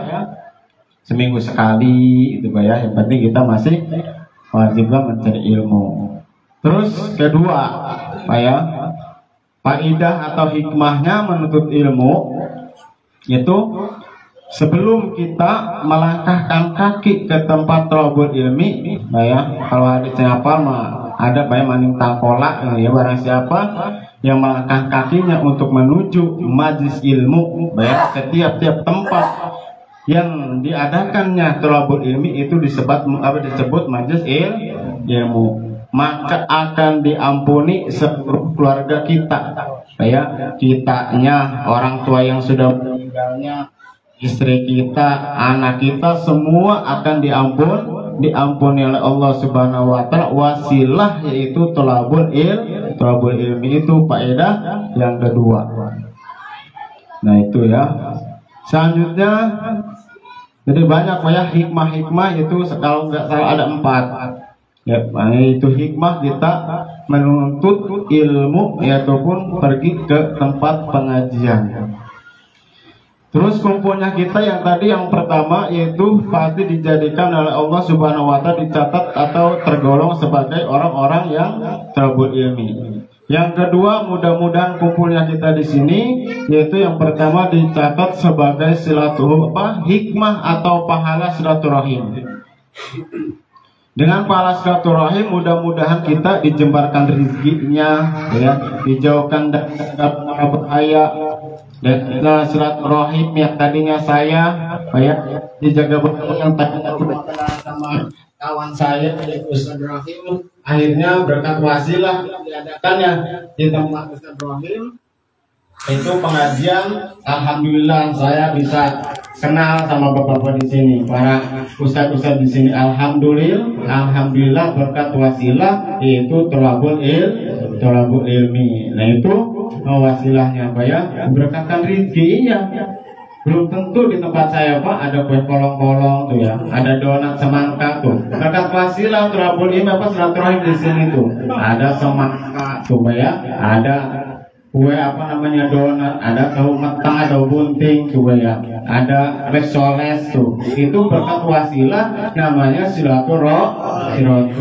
seminggu sekali itu, ya. Yang penting kita masih wajibkan mencari ilmu. Terus kedua, ya, faidah atau hikmahnya menuntut ilmu itu sebelum kita melangkahkan kaki ke tempat thalabul ilmi, ya, kalau hadisnya apa mah ada banyak maning tangkolak, ya, barang siapa yang melangkah kakinya untuk menuju majlis ilmu, ya, ke tiap tempat yang diadakannya thalabul ilmi itu disebut majlis ilmu, maka akan diampuni seluruh keluarga kita, ya, kitanya, orang tua yang sudah meninggalnya, istri kita, anak kita, semua akan diampuni oleh Allah Subhanahu wa taala. Wasilah yaitu thalabul ilmi itu faedah yang kedua. Nah itu, ya. Selanjutnya, jadi banyak, ya, hikmah-hikmah itu kalau nggak salah ada 4. Ya, itu hikmah kita menuntut ilmu, ataupun pergi ke tempat pengajian. Terus kumpulnya kita yang tadi yang pertama yaitu pasti dijadikan oleh Allah Subhanahu wa taala, dicatat atau tergolong sebagai orang-orang yang thalabul ilmi. Yang kedua, mudah-mudahan kumpulnya kita di sini yaitu yang pertama dicatat sebagai hikmah atau pahala silaturahim. Dengan pahala silaturahim mudah-mudahan kita dijembarkan rezekinya, ya, dijauhkan dari segala bahaya. Dan silaturahim yang tadinya saya, ya, dijaga betul, yang tadinya sama kawan saya yaitu Ustaz Rahim, akhirnya berkat wasilah diadakannya di tempat Ustaz Rahim itu pengajian. Alhamdulillah saya bisa kenal sama bapak-bapak di sini, para ustaz-ustaz di sini. Alhamdulillah berkat wasilah yaitu thalabul ilmi. Nah itu wasilahnya, Pak, ya, berkatkan rezeki, ya. Belum tentu di tempat saya, Pak, ada kue kolong-kolong tuh, ya, ada donat semangka tuh. Berkat wasilah thalabul ilmi silaturahim di sini tuh. Ada semangka tuh, Pak, ya. Ada kue donat, ada tahu matang, ada bunting tuh, ya. Ada resoles tuh. Itu berkat wasilah namanya silaturahim.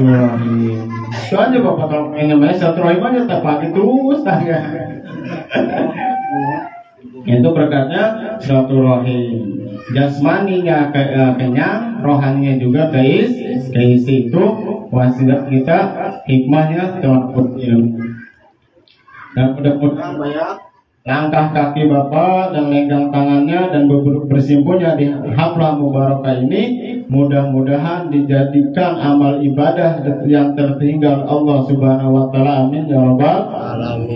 Soalnya Bapak kalau pengen namanya silaturahim aja tak pakai terus tanya. Itu berkatnya silaturahim. Jasmaninya kenyang, rohaninya juga keisi. Itu wasilah kita, hikmahnya thalabul ilmi. Dan mudah-mudahan, ya, langkah kaki Bapak dan megang tangannya dan bersimpunya di haflah mubarakah ini mudah-mudahan dijadikan amal ibadah yang tertinggal Allah Subhanahu wa taala. Amin ya rabbal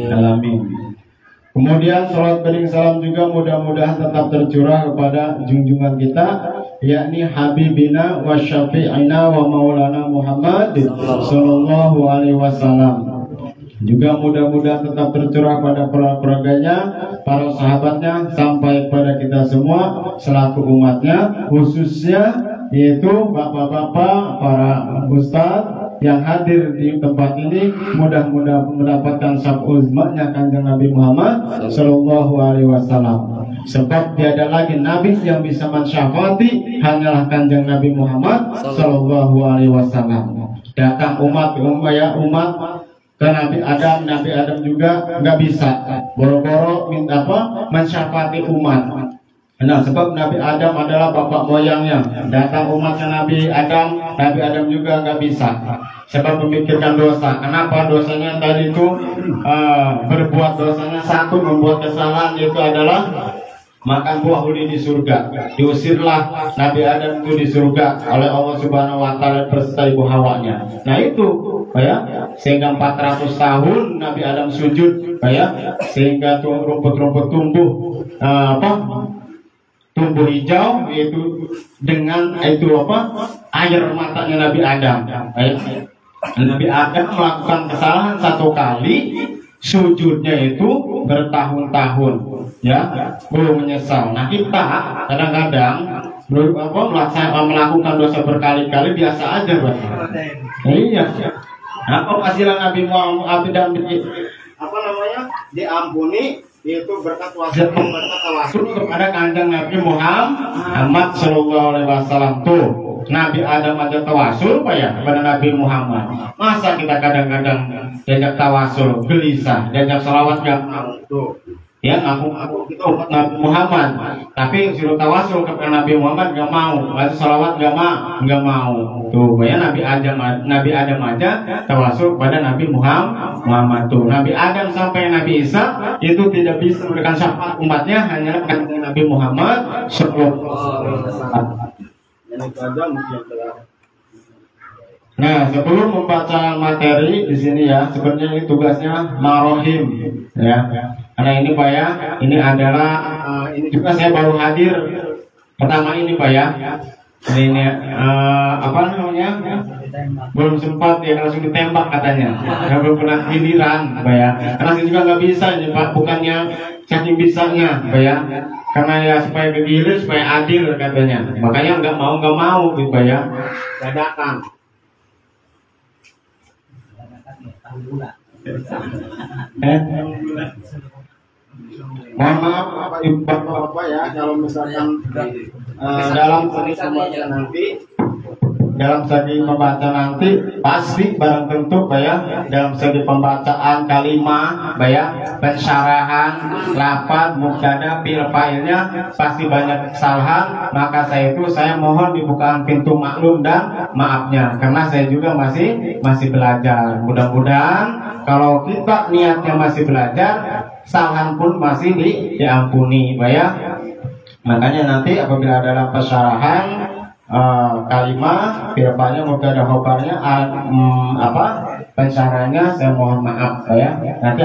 alamin. Kemudian salat bering salam juga mudah-mudahan tetap tercurah kepada junjungan kita, yakni Habibina wa Syafi'ina wa Maulana Muhammad sallallahu alaihi wasallam. Juga mudah-mudahan tetap tercurah pada keluarganya, para sahabatnya, sampai pada kita semua selaku umatnya, khususnya yaitu bapak-bapak, para ustadz yang hadir di tempat ini, mudah-mudahan mendapatkan syafaat uzmanya Kanjeng Nabi Muhammad Sallallahu Alaihi Wasallam. Sebab tiada lagi nabi yang bisa mensyafaati, hanyalah Kanjeng Nabi Muhammad Sallallahu Alaihi Wasallam. Datang umat ke Nabi Adam juga nggak bisa boro-boro minta mensyafaati umat. Nah, sebab Nabi Adam adalah bapak moyangnya. Datang umatnya Nabi Adam juga nggak bisa. Sebab memikirkan dosa. Kenapa dosanya tadi itu berbuat dosanya satu, membuat kesalahan itu adalah makan buah huri di surga. Diusirlah Nabi Adam itu di surga oleh Allah Subhanahu wa taala beserta ibu Hawanya. Nah itu ya, sehingga 400 tahun Nabi Adam sujud ya, sehingga rumput-rumput tumbuh tumbuh hijau, yaitu dengan itu air matanya Nabi Adam. Nabi Adam melakukan kesalahan satu kali, sujudnya itu bertahun-tahun ya, belum menyesal. Nah kita kadang-kadang melakukan dosa berkali-kali biasa aja, Pak. Iya. Nah, hasilan Nabi Muhammad dan diampuni itu berkat tawasul kepada kanjeng Nabi Muhammad Sallallahu Alaihi Wasallam. Tuh Nabi Adam aja tawasul Pak ya kepada Nabi Muhammad. Masa kita kadang-kadang diajak tawasul gelisah, diajak sholawat gak mau tuh ya, aku kita umat Nabi Muhammad, tapi suruh tawasul kepada Nabi Muhammad gak mau, masih sholawat gak mau tuh ya. Nabi Adam aja tawasul kepada Nabi Muhammad tuh. Nabi Adam sampai Nabi Isa itu tidak bisa memberikan syafaat umatnya, hanya kepada Nabi Muhammad Sallallahu Alaihi Wasallam. Nah, sebelum membaca materi di sini ya, sebenarnya ini tugasnya Marohim ya. Karena ini Pak ya, ini adalah ini juga saya baru hadir pertama ini Pak ya. Ini apa namanya? Belum sempat ya, langsung ditembak katanya. Ya, belum pernah giliran Pak ya. Karena saya juga nggak bisa ini Pak, bukannya saking bisanya Pak ya. Karena ya supaya kegilir, supaya adil katanya. Makanya nggak mau gitu Pak ya. Dadakan. Mohon maaf Bapak ya, kalau misalkan dalam segi pembaca nanti pasti barang tentu Pak ya, dalam segi pembacaan kalimat Pak ya, pensyarahan lafaz mubtada fi'il fa'ilnya pasti banyak kesalahan. Maka saya mohon dibukakan pintu maklum dan maafnya, karena saya juga masih belajar. Mudah-mudahan kalau kita niatnya masih belajar, kesalahan pun masih diampuni Pak ya. Makanya nanti apabila ada pensyarahan kalimat firmannya mubtada khobarnya pensyarahannya saya mohon maaf ya. Nanti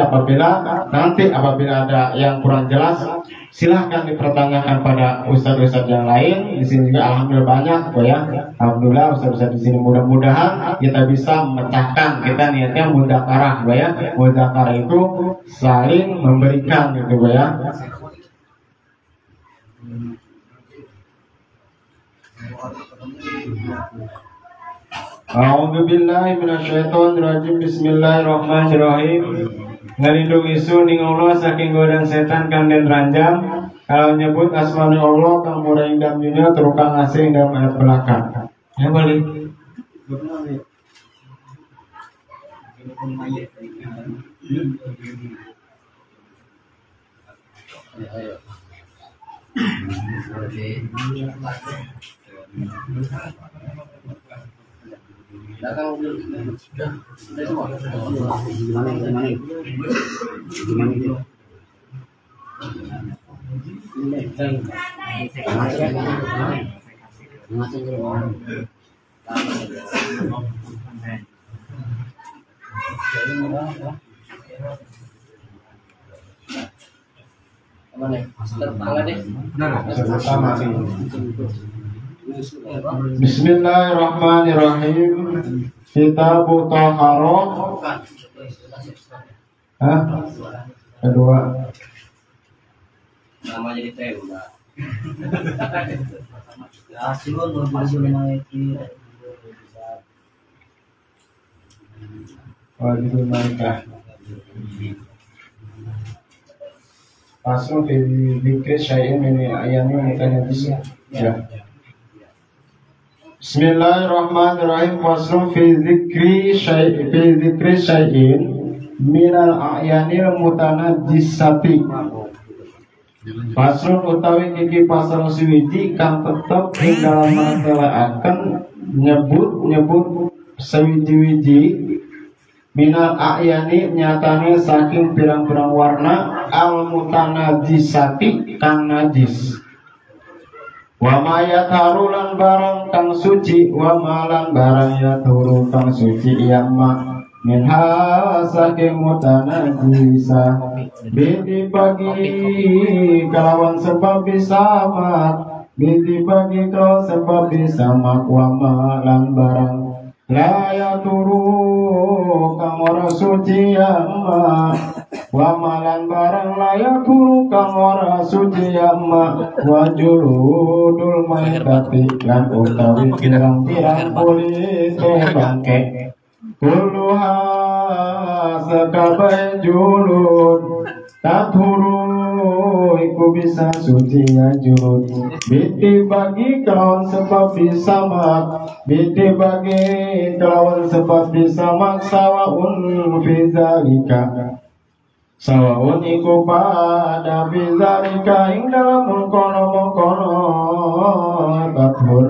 apabila ada yang kurang jelas, silahkan dipertanyakan pada ustadz-ustadz yang lain. Di sini juga alhamdulillah banyak ya. Alhamdulillah ustadz-ustadz di sini, mudah-mudahan kita bisa memecahkan. Kita niatnya mudzakarah ya. Mudzakarah itu saling memberikan gitu ya. A'udzubillahi minasyaitonirrajim. Bismillahirrahmanirrahim. Ngalindung isu ning Allah saking godaan setan kang den ranjang. Kalau nyebut asmani Allah kang murah ing dalam dunia terukang asing dalam ayat belakang. Ya balik. Bismillahirrahmanirrahim. Kitabut Thaharah. Kedua. Namanya ditembak. Wajibul maikah. Pasal fi dzikri syai'in min ayami mutanajjis. Ya. Bismillahirrahmanirrahim. Pasal fi dzikri syai'in minal a'yanil mutanajjisati. Pasal utawi iki pasal suwiji kang tetep ing dalam masalahkan nyebut sewiji-wiji minal a'yani nyatane saking pirang-pirang warna al mutanajisati kang najis. Wa ma yatharu lan barang kang suci, wa ma lan barang yatharu kang suci yama minha saking mutanajisa bidi bagi kalawan sebab bisa mat, bidi bagi kalawan sebab bisa mat, wa ma lan barang la yatharu kang ora suci yama, wa malan barang layak guru kang ora suci yama, wa juludul maitati lan utawi pirang-pirang kulit bangke kuluha sekabai julud tathuru iku bisa suci ya julud biti bagi kelawan sebab bisa mak, biti bagi kelawan sebab bisa mak sawaun fi zalika sawaun iku pada bizarika ing dalam mengkono-mengkono tathur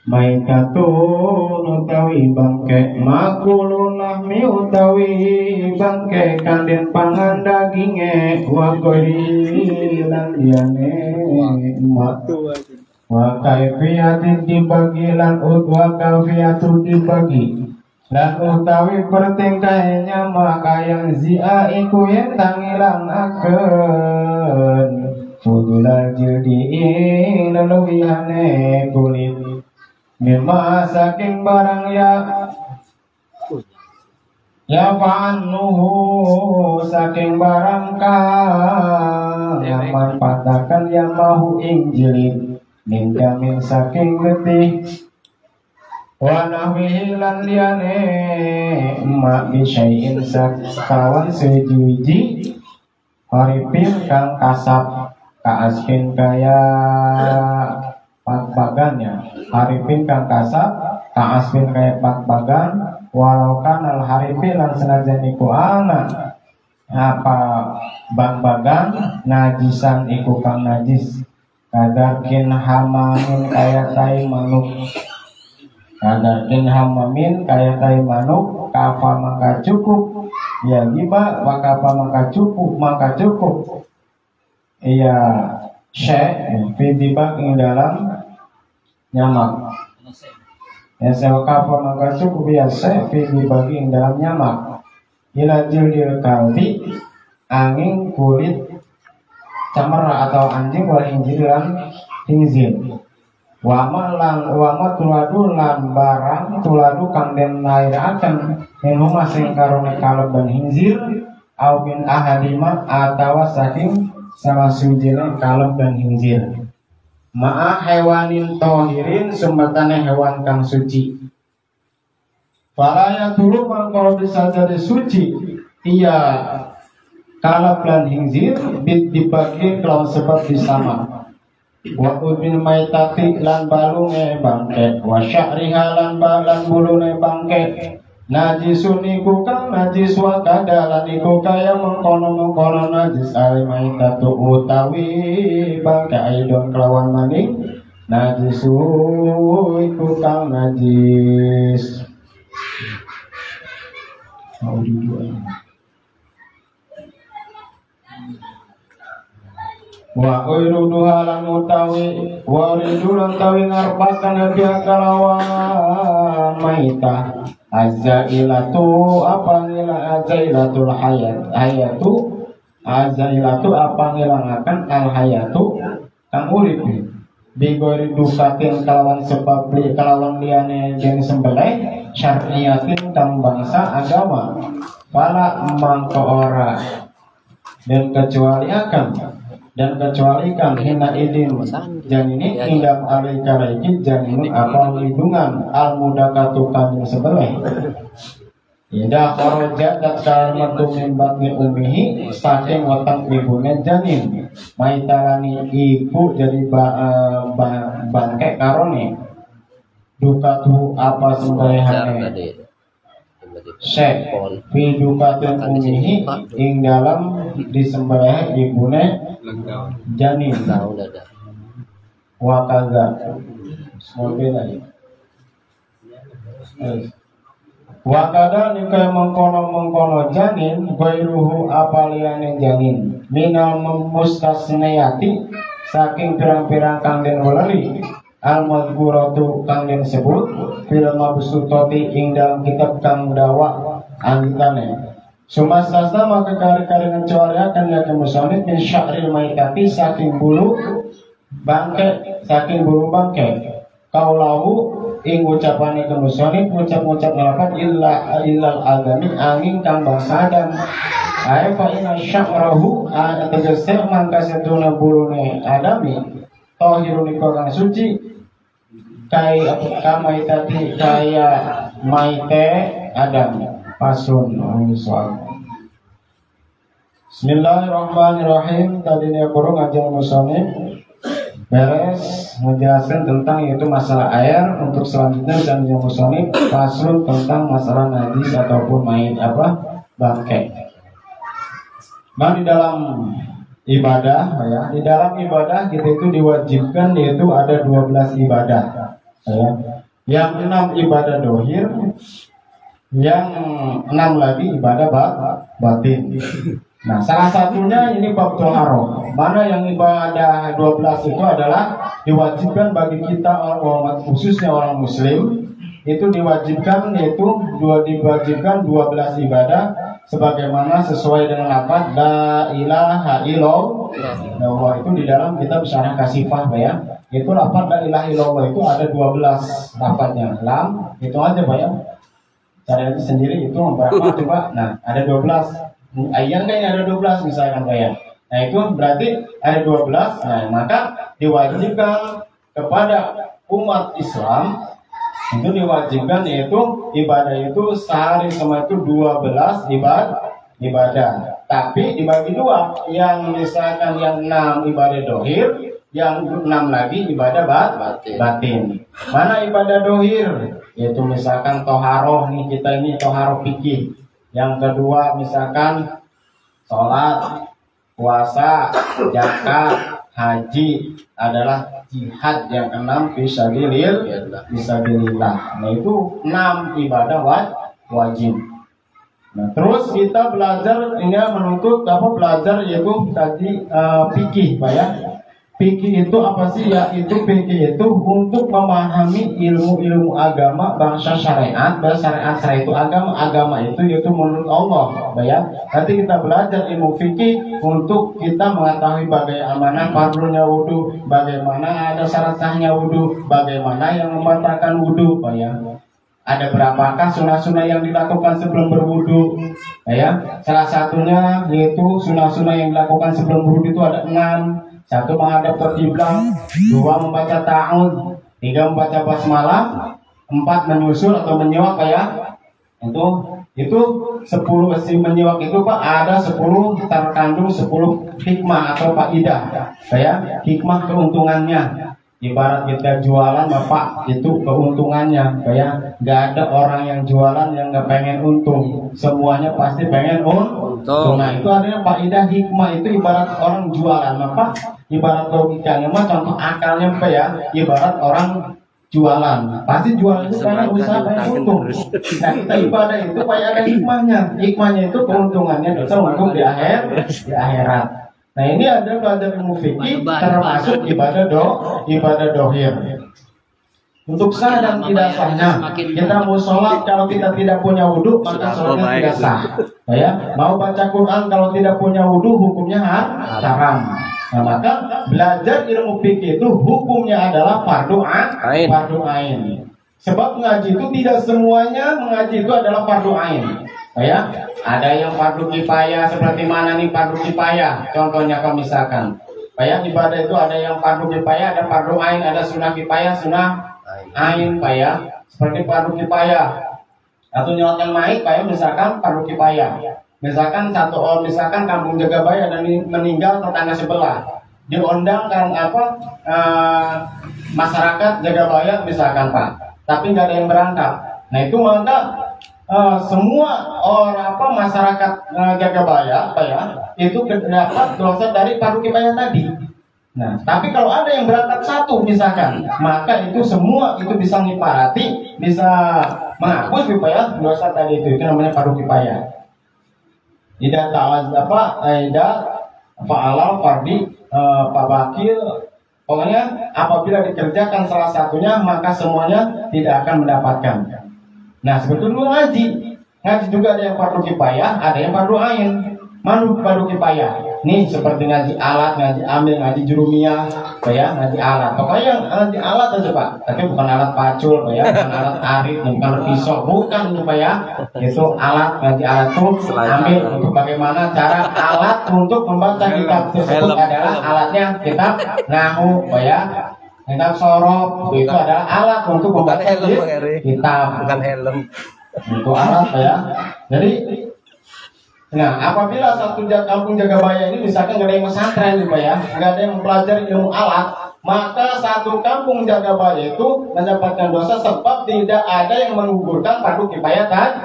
maikatun utawi bangke makulun lahmi utawi bangke kanden pangan daginge wa kori lan liyane mak wa kaifiyatin dibagi lan wa kaifiyatun dibagi lan utawi pertingkahnya maka yang zia iku yang tangilang akan fudula judi leluwihane kulit mimma saking barang ya fa'annuhu saking barang yang manfaatakan yang mahu injilin min saking getih wa nahwihi lan liyane ma bisyai'in sakawan sejuji haripin kang kasap kaaskin kaya pakbagannya haripin kang kasap kaaskin kaya pakbagan walau kan al haripin lan senajan iku ana apa pakbagan najisan iku kang najis kadarkin hamamin kaya tai manuk kadarkin hamamin kaya tai manuk kafa maka cukup ya giba wakafa maka cukup iya syekh fidibak ing dalam nyamak ya sewakafa maka cukup ya syekh fidibak ing dalam nyamak ila jildil kalbi angin kulit camara atau anjing wal hinjiran hinzir wama tuladu lan barang tuladu kang den lairaken minhuma sing karone kalb dan hinzir au min ahadima atawa saking salah sujine kalb dan hinzir ma'a hewanin tohirin sumbatane hewan kang suci falaya dulu kalau bisa jadi suci iya kalb dan hinzir dibagi kalau sebab disama wa udmin maitati lan balunge bangke wa sya'riha lan bulune bangke najisun iku kang najis wa kadalan iku kaya mengkono-mengkono najis al maitatu utawi bangke aidon kelawan maning najisu iku kang najis wa uridu halan utawi wa uridu lan tawi ngarepaken dia kalawan maita azailatu apa ngila azailatul hayatu azailatu apa ngilangaken al hayatu kang urip bigori dukatin kalawan sebab kalawan liyane jeung sembelih syar'iyatin kang bangsa agama pala mangko ora dan kecualikan hina idin janini indah alikalaiki janini apa lindungan al mudakatu kami sebelah indah koroja dat kalmatu mimbatni umihi saking weteng ibune janin maitarani ibu jadi bangke karone dukatu apa sembelihane syekh fi dukatin umihi ing dalam disembelih ibune janin wakaza semoga lagi Wakada nikah mengkono janin gairuhu apaliane janin minal mustasniyati saking pirang-pirang kang den weleri al-madhkuratu kang den sebut fil mabsutati ing dalam kitab kang dawa antane sumastasa maka kari-kari ngecualiakan ya kemusonit min syahril maitati saking bulu bangke kaulahu ing ucapane kemusonit ngucap ngelafat illal agami angin kang bangsa dan ae fa inna sya'rahu ana tegese mangka setuna bulune adami tahirun kang suci kai kamai tadi kaya maite adam pasun soal. Bismillahirrahmanirrahim. Tadi dia kurung ngajak musonit beres menjelaskan tentang yaitu masalah air. Untuk selanjutnya dan yang musonit pasun tentang masalah najis ataupun mayit bangkai. Nah, di dalam ibadah ya, di dalam ibadah kita itu diwajibkan yaitu ada 12 ibadah ya. Yang 6 ibadah dohir, yang 6 lagi ibadah batin. Nah, salah satunya ini bab toharoh. Mana yang ibadah 12 itu adalah diwajibkan bagi kita orang khususnya orang muslim itu diwajibkan 12 ibadah sebagaimana sesuai dengan lafaz la ilaha illallah. Itu di dalam kitab Syarah Kasifah ya. Itu lafaz la ilaha illallah itu ada 12 lafaznya. Lam itu aja Pak ya. Cari sendiri itu berapa coba? Nah, ada 12. Ayat kan ada 12 misalkan Pak ya. Nah, itu berarti ada 12. Nah, maka diwajibkan kepada umat Islam itu diwajibkan yaitu ibadah itu sehari sama itu 12 ibadah. Tapi dibagi dua, yang misalkan yang 6 ibadah dohir, yang 6 lagi ibadah batin. Mana ibadah dohir? Yaitu misalkan toharoh nih, kita ini toharoh fikih. Yang kedua misalkan sholat, puasa, zakat, haji adalah jihad. Yang 6 fisabilillah. Nah itu 6 ibadah wajib. Nah terus kita belajar ini menuntut belajar yaitu tadi fikih Pak ya. Fikih itu apa sih ya? Itu fikih itu untuk memahami ilmu-ilmu agama bangsa syariat. Syariat itu agama itu yaitu menurut Allah, ya. Nanti kita belajar ilmu fikih untuk kita mengetahui bagaimana fardunya wudu, bagaimana ada syarat sahnya wudu, bagaimana yang membatalkan wudu, ya. Ada berapakah sunnah-sunnah yang dilakukan sebelum berwudu, ya. Salah satunya yaitu sunnah-sunnah yang dilakukan sebelum berwudu itu ada 6. 1 menghadap ke kiblat, 2 membaca ta'awudz, 3 membaca basmalah, 4 menyusul atau menyiwak ya. Itu 10 menyiwak itu Pak ada 10 terkandung 10 hikmah atau faidah ya, hikmah keuntungannya. Ibarat kita jualan Bapak itu keuntungannya ya, nggak ada orang yang jualan yang nggak pengen untung, semuanya pasti pengen untung. Nah itu adanya faidah hikmah itu ibarat orang jualan Bapak, ibarat logikanya mah contoh akalnya Pak ya, ibarat orang jualan pasti jualan itu karena usaha pengen untung. Nah kita ibadah itu Pak ada hikmahnya itu keuntungannya dosa untung di akhirat. Nah ini ada belajar ilmu fikih termasuk ibadah dohir. Untuk sah dan tidak sahnya, kita mau sholat kalau kita tidak punya wudhu maka sholatnya tidak sah. Ya, mau baca Quran kalau tidak punya wudhu hukumnya haram. Nah maka belajar ilmu fikih itu hukumnya adalah fardu ain. Sebab mengaji itu tidak semuanya mengaji itu adalah fardu ain. Ya, ada yang fardu kifayah seperti mana nih fardu kifayah? Contohnya kalau misalkan, ya ibadah itu ada yang fardu kifayah, ada fardu ain, ada sunnah kifayah, sunnah ain, ya. Seperti fardu kifayah atau nyawa yang naik, ya misalkan fardu kifayah. Misalkan satu orang, misalkan kampung Jagabaya dan meninggal tetangga sebelah, diundang kan masyarakat Jagabaya misalkan Pak, tapi nggak ada yang berangkat. Nah itu maka semua orang masyarakat Jagabaya ya itu dapat dosa dari fardu kifayah tadi. Nah, tapi kalau ada yang berangkat satu misalkan, maka itu semua itu bisa ngiparati, bisa menghapus kifayah dosa tadi itu namanya fardu kifayah. Tidak ta'az tidak fa'ala fardi fabakil, pokoknya apabila dikerjakan salah satunya maka semuanya tidak akan mendapatkan. Nah sebetulnya ngaji juga ada yang fardu kifayah, ada yang fardu ain. Mana fardu kifayah? Nih seperti ngaji alat, ngaji amil, ngaji jurumiyah, ya ngaji alat. Pokoknya yang ngaji alat aja Pak, tapi bukan alat pacul, ya, bukan alat arit, bukan pisau, bukan ya. Itu alat ngaji alat tuh ambil untuk bagaimana cara alat untuk membaca kitab tersebut adalah alatnya kitab nahu, ya. Kitab sorof itu adalah alat untuk membaca kitab. Bukan helm. Itu alat ya. Jadi nah, apabila satu kampung Jagabaya ini misalkan nggak ada yang pesantren gitu ya, nggak ada yang mempelajari ilmu alat, maka satu kampung Jagabaya itu mendapatkan dosa sebab tidak ada yang menggugurkan fardu kifayah tadi.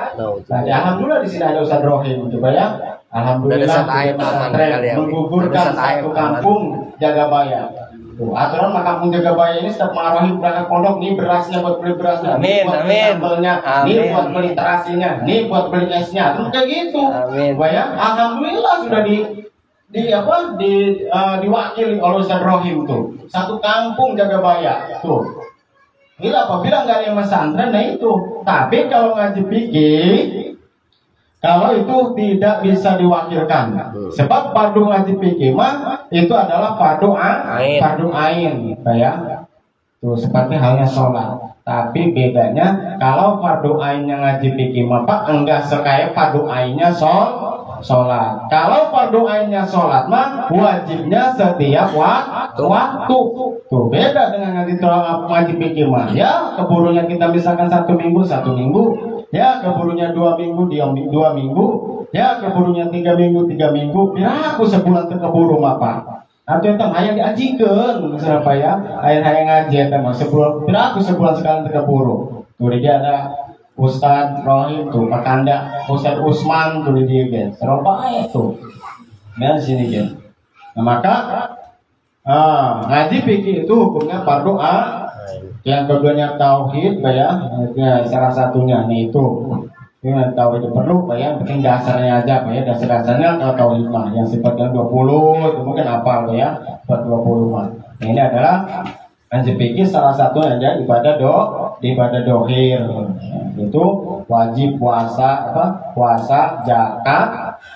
Nah, alhamdulillah di sini ada Ustaz Rohim gitu ya. Alhamdulillah pesantren menggugurkan satu kampung Jagabaya. Tuh, aturan mah kampung Jagabaya ini setiap marahi berangkat pondok nih berasnya buat beli berasnya, amin, amin, nih buat beli terasinya, nih buat beli esnya, terus kayak gitu. Ya, alhamdulillah sudah diwakili oleh Ustaz Rohim tuh satu kampung Jagabaya tuh. Ini apabila nggak ada yang pesantren, nah itu. Tapi kalau ngaji fikih, kalau itu tidak bisa diwakilkan, sebab fardu ngaji fikih mah itu adalah fardu ain, ya. Tuh seperti halnya sholat. Tapi bedanya kalau fardu ainnya ngaji fikih mah Pak enggak sekaya fardu ainnya sholat. Kalau fardu ainnya sholat mah wajibnya setiap waktu. Tuh beda dengan ngaji fikih mah. Ya keburunya kita misalkan 1 minggu. Ya keburunya 2 minggu, 2 minggu. Ya keburunya 3 minggu. Ya aku sebulan terkeburu mah Pak. Atau itu hayang diajikan, misalnya apa ya? Hayang ngaji itu mah sebulan sekali terkeburu. Tuh dia ada Ustaz Rohim tuh, Pak Kanda, Ustaz Usman tuh dia guys. Seropa itu. Nah di sini guys. Nah maka ngaji fikih itu hukumnya fardu yang keduanya tauhid, ya, salah satunya nih itu. Ini tauhid itu perlu, ya, penting dasarnya aja, ya, dasar-dasarnya kalau tauhid mah yang sifatnya 20 itu mungkin apa, ya, 20 mah. Nah, ini adalah ngaji fikih salah satunya aja ibadah dohir, itu wajib puasa, zakat,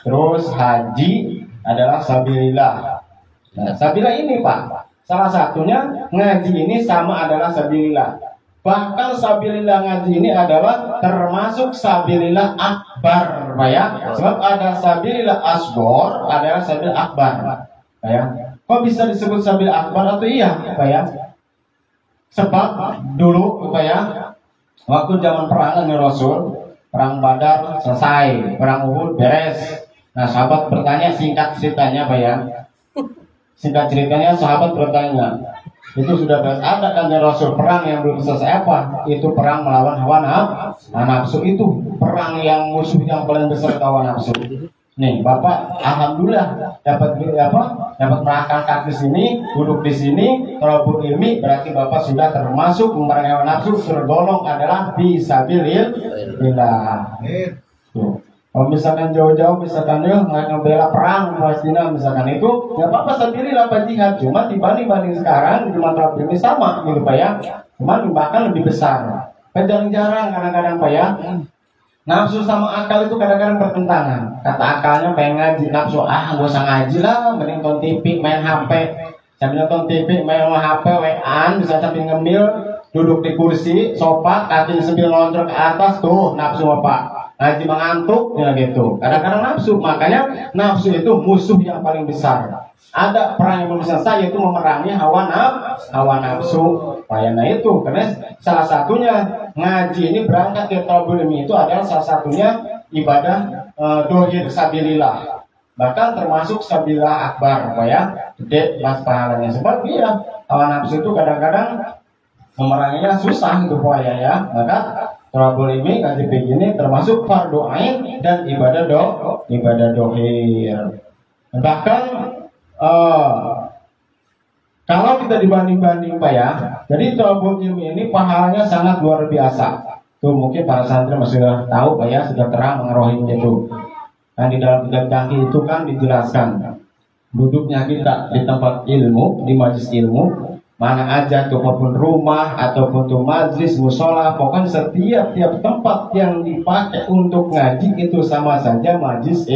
terus haji adalah sabilillah. Nah, sabilillah ini Pak. Salah satunya ngaji ini sama adalah sabilillah. Bahkan sabilillah ngaji ini adalah termasuk sabilillah akbar, Pak ya. Sebab ada sabilillah asghar, adalah sabilillah akbar, Pak ya. Kok bisa disebut sabilillah akbar atau iya, Pak ya? Sebab dulu, Pak ya, waktu zaman perang dengan Rasul, perang Badar selesai, perang Uhud beres. Nah, sahabat bertanya, singkat ceritanya, Pak ya. Singkat ceritanya sahabat bertanya, itu sudah ada kan Rasul, perang yang belum selesai apa? Itu perang melawan hawa nafsu, itu perang yang musuh yang paling besar hawa nafsu. Nih Bapak, alhamdulillah dapat merakamkan di sini, duduk di sini, kalau ilmi berarti Bapak sudah termasuk memerangi hawa nafsu, tergolong adalah fisabilillah. Tuh. Kalau misalkan jauh-jauh, misalkan nggak ngebela perang Palestina, misalkan itu nggak apa-apa sendiri lah jihad. Cuma dibanding sekarang cuma terakhir ini sama gitu Pak ya. Cuma bahkan lebih besar. Jarang-jarang kadang-kadang Pak ya. Nafsu sama akal itu kadang-kadang bertentangan. Kata akalnya pengen ngaji, nafsu gak usah ngaji lah, mending nonton TV, main HP. Sambil nonton TV, main HP, WA-an, bisa sambil ngemil, duduk di kursi, sofa, kaki sambil nonton ke atas, tuh nafsu Bapak. Ngaji mengantuk, ya gitu. Kadang-kadang nafsu, makanya nafsu itu musuh yang paling besar. Ada perang yang belum selesai, yaitu memerangi hawa nafsu. Nah itu, karena salah satunya ngaji ini berangkat ke thalabul ilmi itu adalah salah satunya ibadah dohir sabilillah. Bahkan termasuk sabilillah akbar, ya. Gede mas pahalanya. Sebab dia hawa nafsu itu kadang-kadang memeranginya susah gitu, ya. Maka thalabul ilmi ngaji fikih ini termasuk fardu ain dan ibadah dohir. Bahkan kalau kita dibanding-banding Pak ya, jadi thalabul ilmi ini pahalanya sangat luar biasa. Itu mungkin para santri masih sudah tahu Pak ya, sudah terang rohim itu. Dan di dalam tiga kaki itu kan dijelaskan duduknya kita di tempat ilmu, di majelis ilmu, mana aja ataupun rumah ataupun tuh majlis musola, pokoknya setiap tempat yang dipakai untuk ngaji itu sama saja majlis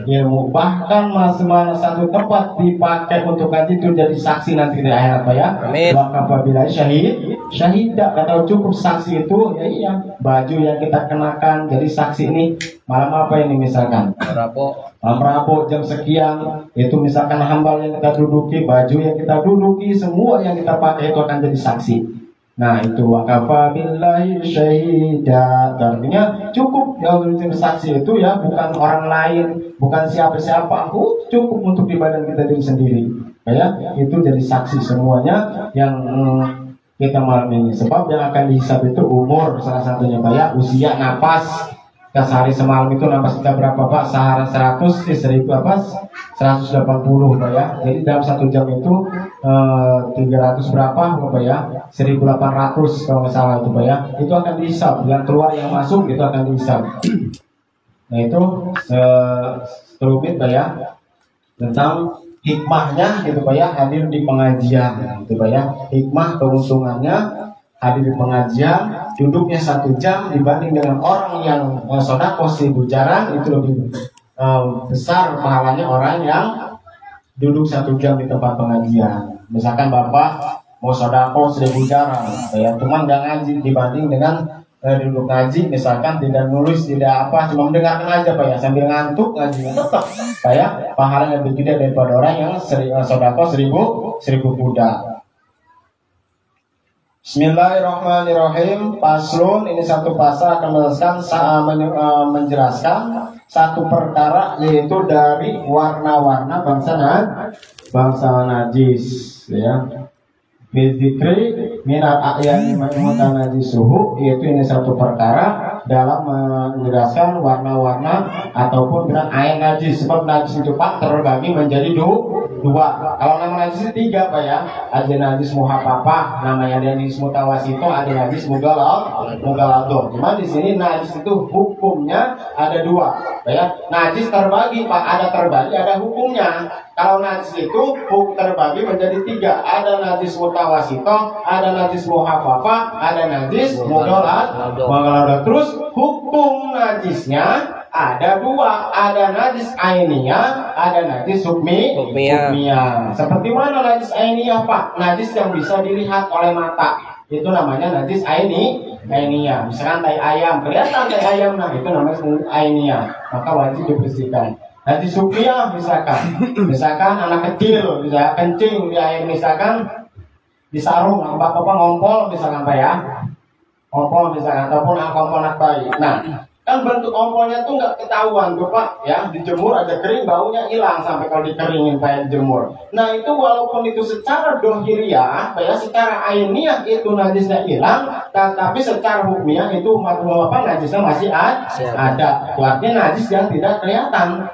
ilmu. Bahkan mana satu tempat dipakai untuk ngaji itu jadi saksi nanti di akhirat Pak ya. Maka apabila syahidah atau cukup saksi itu ya iya, baju yang kita kenakan jadi saksi ini malam apa ini misalkan malam Rabu jam sekian itu misalkan hambal yang kita duduki, baju yang kita duduki, semua yang kita pakai itu akan jadi saksi. Nah itu wakafa billahi syahida, artinya cukup yang menjadi saksi itu ya bukan orang lain, bukan siapa-siapa, cukup untuk di badan kita diri sendiri ya, itu jadi saksi semuanya yang kita malam ini. Sebab yang akan dihisab itu umur salah satunya Pak ya, usia, napas. Kita sehari semalam itu napas kita berapa Pak? Sehari 100, 1000 apa? 180 Pak ya. Jadi dalam 1 jam itu 300 berapa Pak ya? 1800 kalau nggak salah itu Pak ya. Itu akan dihisab, yang keluar yang masuk itu akan dihisab. Nah itu serumit Pak ya tentang hikmahnya gitu Pak ya, hadir di pengajian gitu Pak ya. Hikmah keuntungannya hadir di pengajian, duduknya 1 jam dibanding dengan orang yang sedekah 1000 jaran, itu lebih besar pahalanya orang yang duduk 1 jam di tempat pengajian. Misalkan Bapak mau sedekah 1000 jaran ya, cuma nggak ngaji, dibanding dengan duduk ngaji misalkan tidak nulis tidak apa, cuma mendengarkan aja Pak ya, sambil ngantuk ngaji tetap Pak ya, pahalanya lebih gede daripada orang yang sedekah 1000 kuda. Bismillahirrahmanirrahim. Paslun, ini satu pasal akan menjelaskan satu perkara, yaitu dari warna-warna bangsa najis ya. Bidikri minat a'yani ma'imatan najis suhu, yaitu ini satu perkara dalam menjelaskan warna-warna ataupun dengan air najis. Sebab najis itu Pak terbagi menjadi dua. Kalau nama najis itu 3 Pak ya. Ada najis muhafafah, namanya ada najis mutawasito, ada najis mugaladoh. Cuma di sini najis itu hukumnya ada 2 Pak ya. Najis terbagi Pak, ada terbagi, ada hukumnya. Kalau najis itu terbagi menjadi 3. Ada najis mutawasito, ada najis muhafafah, ada najis mugaladoh. Terus hukum najisnya ada 2, ada najis ainiyah, ada najis hukmiyah. Seperti mana najis ainiyah Pak? Najis yang bisa dilihat oleh mata, itu namanya najis ainiyah. Misalkan tai ayam, kelihatan tai ayam, nah itu namanya ainiyah, maka wajib dibersihkan. Najis hukmiyah misalkan anak kecil bisa kencing di air, misalkan di sarung, bapak ngompol misalkan Pak ya, ngompol misalkan, ataupun ngompol anak bayi. Nah kan bentuk ompolnya tuh nggak ketahuan tuh Pak ya, dijemur ada kering, baunya hilang sampai kalau dikeringin Pak ya, dijemur. Nah itu walaupun itu secara dohiriyah Pak ya, secara ainiyah itu najisnya hilang, tapi secara hukmiyah itu najisnya masih ada. Artinya najis yang tidak kelihatan.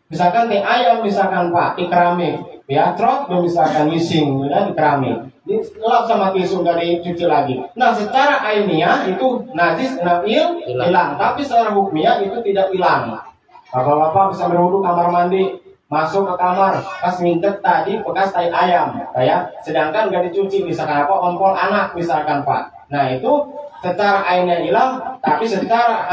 Misalkan teh ayam misalkan Pak di keramik ya, trot misalkan ngising ya, di keramik, dilap sama tisu nggak dicuci lagi. Nah secara ainiyah itu najis hilang, tapi secara hukmiyah itu tidak hilang. Bapak-bapak bisa berwudu kamar mandi, masuk ke kamar, pas nginjek tadi bekas tai ayam ya, sedangkan nggak dicuci misalkan apa, ompol anak misalkan Pak. Nah itu secara ainnya hilang, tapi secara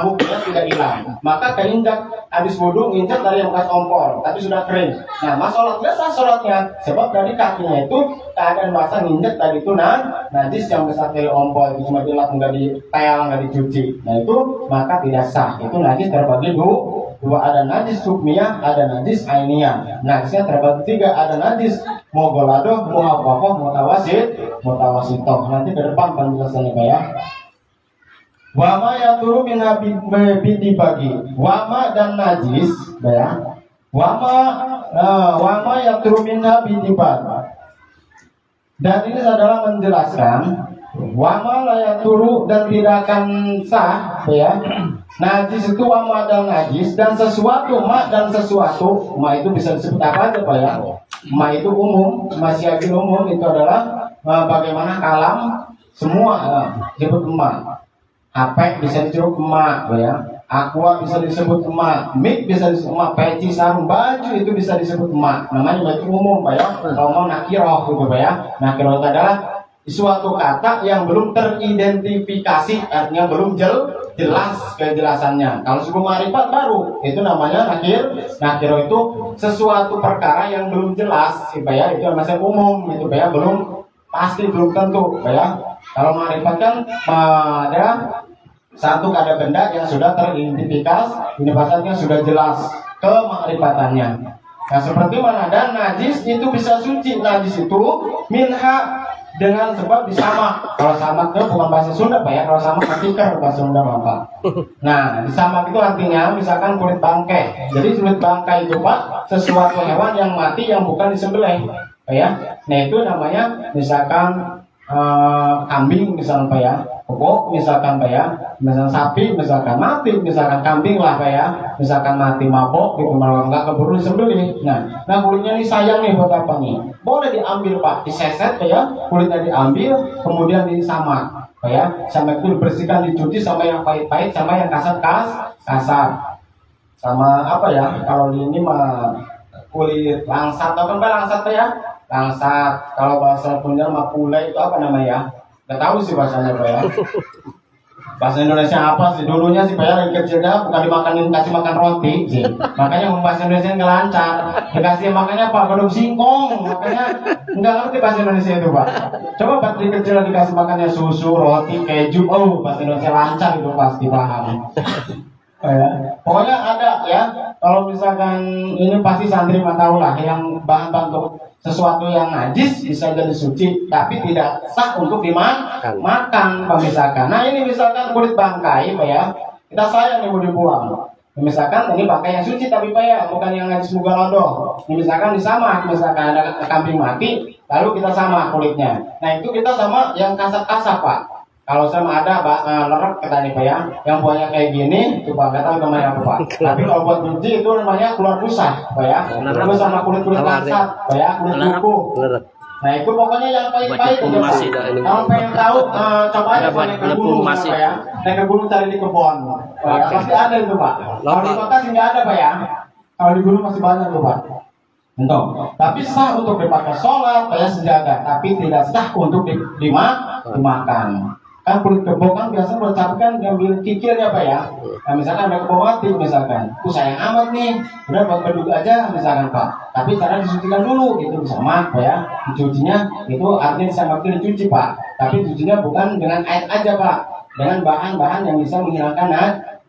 hukumnya tidak hilang. Maka keinjak habis wudhu, nginjak dari yang bekas ompol, tapi sudah kering. Nah, sholat biasa sholatnya, sebab dari kakinya itu keadaan basah, nginjak tadi itu najis yang besar dari ompol, itu cuma dilap, nggak dipel, nggak dicuci. Nah itu maka tidak sah. Itu najis terbagi 2, ada najis hukmiyah, ada najis ainiyah. Najisnya terbagi 3, ada najis mugaladoh, muhafafah, mutawasitoh. Nanti ke depan penjelasannya Pak ya. Wama yang turun binti bagi wama dan najis ya. Wama yang turun binti bagi. Dan ini adalah menjelaskan wama layak turu dan tidak akan sah ya. Najis itu wama dan najis, dan sesuatu ma dan sesuatu. Ma itu bisa disebut apa aja Pak ya. Ma itu umum, masyiatin umum itu adalah bagaimana kalam semua disebut ma. HP bisa disebut emak, ya. Aqua bisa disebut emak, mic bisa disebut emak, peci, sarung, baju itu bisa disebut emak. Namanya itu umum, Pak ya. Kalau mau nakiroh gitu, Pak ya. Nakiroh itu adalah suatu kata yang belum teridentifikasi, artinya belum jelas kejelasannya. Kalau sebelum ma'rifat baru, itu namanya nakiroh itu sesuatu perkara yang belum jelas, Pak ya. Itu namanya umum, itu Pak ya. Belum pasti, belum tentu, Pak ya. Kalau ma'rifat kan ada satu kada benda yang sudah teridentifikasi, identifikasinya sudah jelas kemakrifatannya. Nah seperti mana, dan najis itu bisa suci. Najis itu minha dengan sebab disamak. Kalau samak itu bukan bahasa Sunda, Pak ya. Kalau samak tikar bahasa Sunda, Pak. Nah disamak itu artinya misalkan kulit bangkai. Jadi kulit bangkai itu, Pak, sesuatu hewan yang mati yang bukan disembelih, Pak ya. Nah itu namanya misalkan kambing misalkan, Pak ya. Kebok misalkan, Pak ya, misalkan sapi misalkan mati, misalkan kambing lah, Pak ya, misalkan mati mabok gitu, malah nggak keburu disembelih. Nah kulitnya ini sayang nih buat apa nih? Boleh diambil, Pak, diseset, Pak ya, kulitnya diambil, kemudian disamak, Pak ya, sampai itu dibersihkan, dicuci sama yang pahit-pahit, sama yang kasar, sama apa ya? Kalau di ini mah kulit langsat, apa langsat, Pak ya? Langsat. Kalau bahasa punya mah pule itu apa namanya? Gak tahu sih bahasanya, Pak ya. Bahasa Indonesia apa sih? Dulunya sih, Pak ya, dari kecilnya bukan dimakanin, kasih makan roti sih. Makanya bahasa Indonesia nggak lancar. Dikasih makannya apa? Godong singkong. Makanya nggak ngerti bahasa Indonesia itu, Pak. Coba Pak dari kecil dikasih makannya susu, roti, keju. Oh, bahasa Indonesia lancar itu pasti paham. Ya. Pokoknya ada ya. Kalau misalkan ini pasti santri mah tahu lah, yang bahan-bahan untuk sesuatu yang najis bisa jadi suci, tapi tidak sah untuk dimakan, misalkan. Nah ini misalkan kulit bangkai, Pak ya, kita sayang nih mau dibuang. Misalkan ini bangkai yang suci tapi, Pak ya, bukan yang najis muga lodoh. Misalkan disamak, misalkan ada kambing mati, lalu kita sama kulitnya. Nah itu kita sama yang kasar-kasar, Pak. Kalau sama ada lerek kita nih, Pak ya, yang buahnya kayak gini, itu Pak, nggak tahu namanya apa, Pak. Tapi kalau buat kunci itu namanya keluar busa, Pak ya. Terus sama kulit-kulit langsat, Pak ya, kulit kuku. Nah itu pokoknya yang pahit-pahit itu, Pak. Kalau pengen tahu, coba aja naik ke gunung, Pak ya. Naik ke gunung cari di kebun, pasti ada itu, Pak. Kalau di kota sih nggak ada, Pak ya. Kalau di gunung masih banyak tuh, Pak. Entah. Tapi sah untuk dipakai sholat, Pak ya, sejadah. Tapi tidak sah untuk dimakan. Kan kulit kebo kan biasanya bercampurkan ngambil kikirnya, Pak ya. Nah misalkan ada kebo mati misalkan, sayang amat nih, udah buat bedug aja misalkan, Pak. Tapi cara disucikan dulu, itu sama, Pak ya. Dicucinya itu artinya sama dicuci, Pak. Tapi dicucinya bukan dengan air aja, Pak, dengan bahan-bahan yang bisa menghilangkan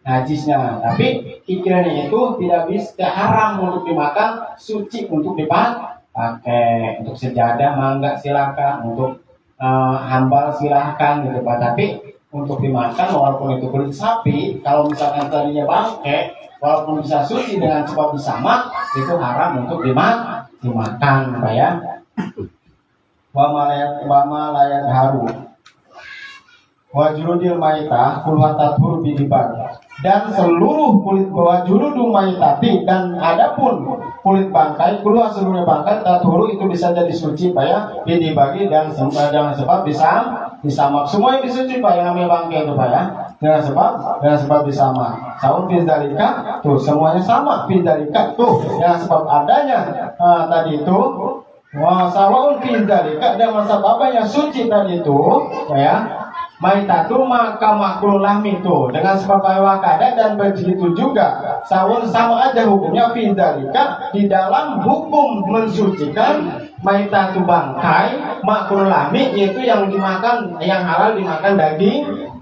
najisnya. Tapi kikirnya itu tidak bisa, haram untuk dimakan, suci untuk dipakai. Untuk sejadah mangga silakan, untuk hambal silahkan gitu, Pak. Tapi untuk dimakan walaupun itu kulit sapi, kalau misalkan tadinya bangke, walaupun bisa suci dengan sebab disamak, itu haram untuk dimakan, Pak ya. Wa ma layat haru wa juludil maitah kulwatat huru bidibar, dan seluruh kulit wajuludu maitati, dan adapun kulit bangkai keluar seluruhnya bangkai tathuru itu bisa jadi suci, Pak ya, dibagi dan jangan sebab disamak. Semuanya disuci, Pak, yang namanya bangkai itu, Pak ya, dengan sebab disamak. Saun fidzalika tuh semuanya sama, fidzalika tuh dengan sebab adanya tadi itu. Wah, sawaun fidzalika dan masa babanya suci tadi itu, Pak ya. Maitatu maka makruh lahmi itu dengan sebab wakada, dan begitu juga sawun sama aja hukumnya fidzalika di dalam hukum mensucikan maitatu bangkai makruh lahmi, yaitu yang dimakan, yang halal dimakan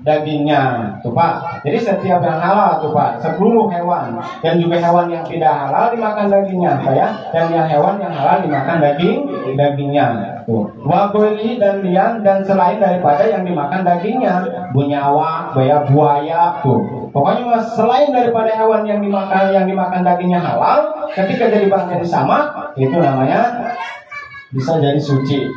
dagingnya tuh, Pak. Jadi setiap yang halal tuh, Pak, seluruh hewan, dan juga hewan yang tidak halal dimakan dagingnya, Pak ya, dan yang hewan yang halal dimakan dagingnya tuh. Wabeli dan lian dan selain daripada yang dimakan dagingnya, bunyawa, buaya tuh. Pokoknya selain daripada hewan yang dimakan dagingnya halal, ketika jadi bangkai sama, itu namanya bisa jadi suci.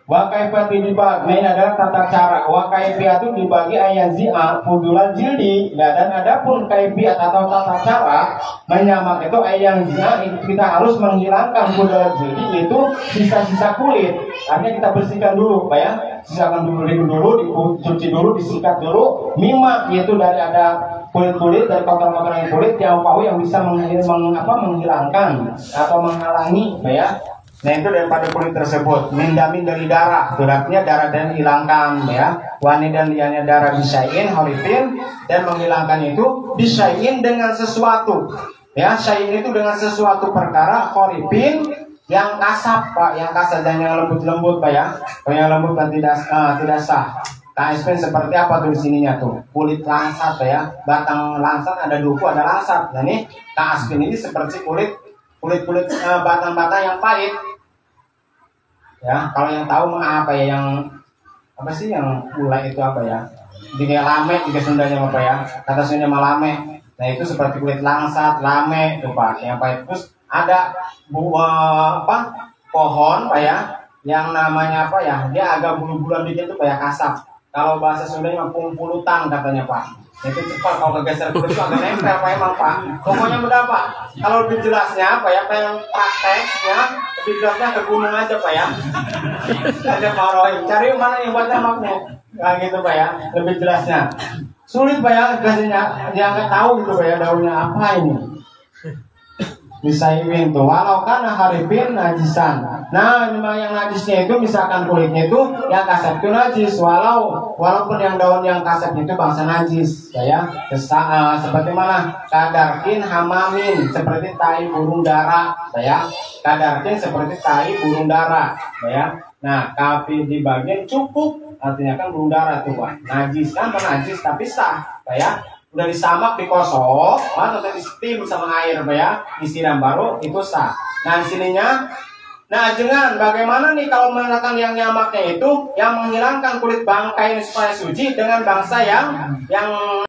Wa kaifati dibagi ini adalah tata cara. Wa kaifiyatu dibagi ayazi'a fudulan jildi. Dan adapun kaifiyat atau tata cara menyamak itu ayazi'a kita harus menghilangkan fudulan jildi, itu sisa-sisa kulit. Artinya kita bersihkan dulu, Pak ya. Sisakan dulu, dicuci dulu, disikat dulu. Mima yaitu dari ada kulit-kulit, dari kotoran-kotoran kulit yang bisa menghilangkan atau menghalangi, Pak ya. Nah itu daripada kulit tersebut. Mindamin dari darah, itu artinya darah dan hilangkan, ya. Wani dan liannya darah bisain horifin, dan menghilangkan itu bisain dengan sesuatu, ya. Syain itu dengan sesuatu perkara horifin yang kasar, Pak, yang kasar dan yang lembut-lembut, Pak ya. Kalau yang lembut dan tidak sah. KSP seperti apa tuh di sininya tuh? Kulit langsat, Pak ya. Batang langsat ada duku, ada langsat. Nah ini KSP ini seperti kulit batang-batang yang pahit. Ya, kalau yang tahu apa ya, yang apa sih yang ulai itu apa ya? Jika lame, jika Sundanya apa ya? Kata Sunda malame. Nah itu seperti kulit langsat, lame, itu Pak. Yang pahit. Terus ada pohon, Pak ya, yang namanya apa ya? Dia agak bulu-buluan dikit tuh kayak kasap. Kalau bahasa Sundanya pumpulutan katanya Pak. Itu cepat kalau kegeser kulit itu agak nempel Pak emang Pak. Pokoknya mudah Pak. Kalau lebih jelasnya Pak ya, pengen prakteknya lebih jelasnya ke gunung aja Pak ya. Ada Marohim, cari mana yang buat nyamaknya. Nah gitu Pak ya, lebih jelasnya. Sulit Pak ya, jelasnya dia nggak tahu gitu Pak ya, daunnya apa ini. Misaiwin tuh, walau kan harifin najisan. Nah, memang yang najisnya itu misalkan kulitnya itu yang kasar itu najis, walaupun yang daun yang kasar itu bangsa najis, ya. Seperti mana? Kadarkin hamamin, seperti tai burung dara, ya. Kadarkin seperti tai burung dara, ya. Nah, kafi di bagian cukup, artinya kan burung dara tuh, Pak. Najis kan najis tapi sah, ya. Udah disamak, dikosok, atau di steam sama air, ya, disiram baru itu sah. Nah sininya, nah jangan bagaimana nih kalau menggunakan yang nyamaknya itu yang menghilangkan kulit bangkai ini supaya suci dengan bangsa yang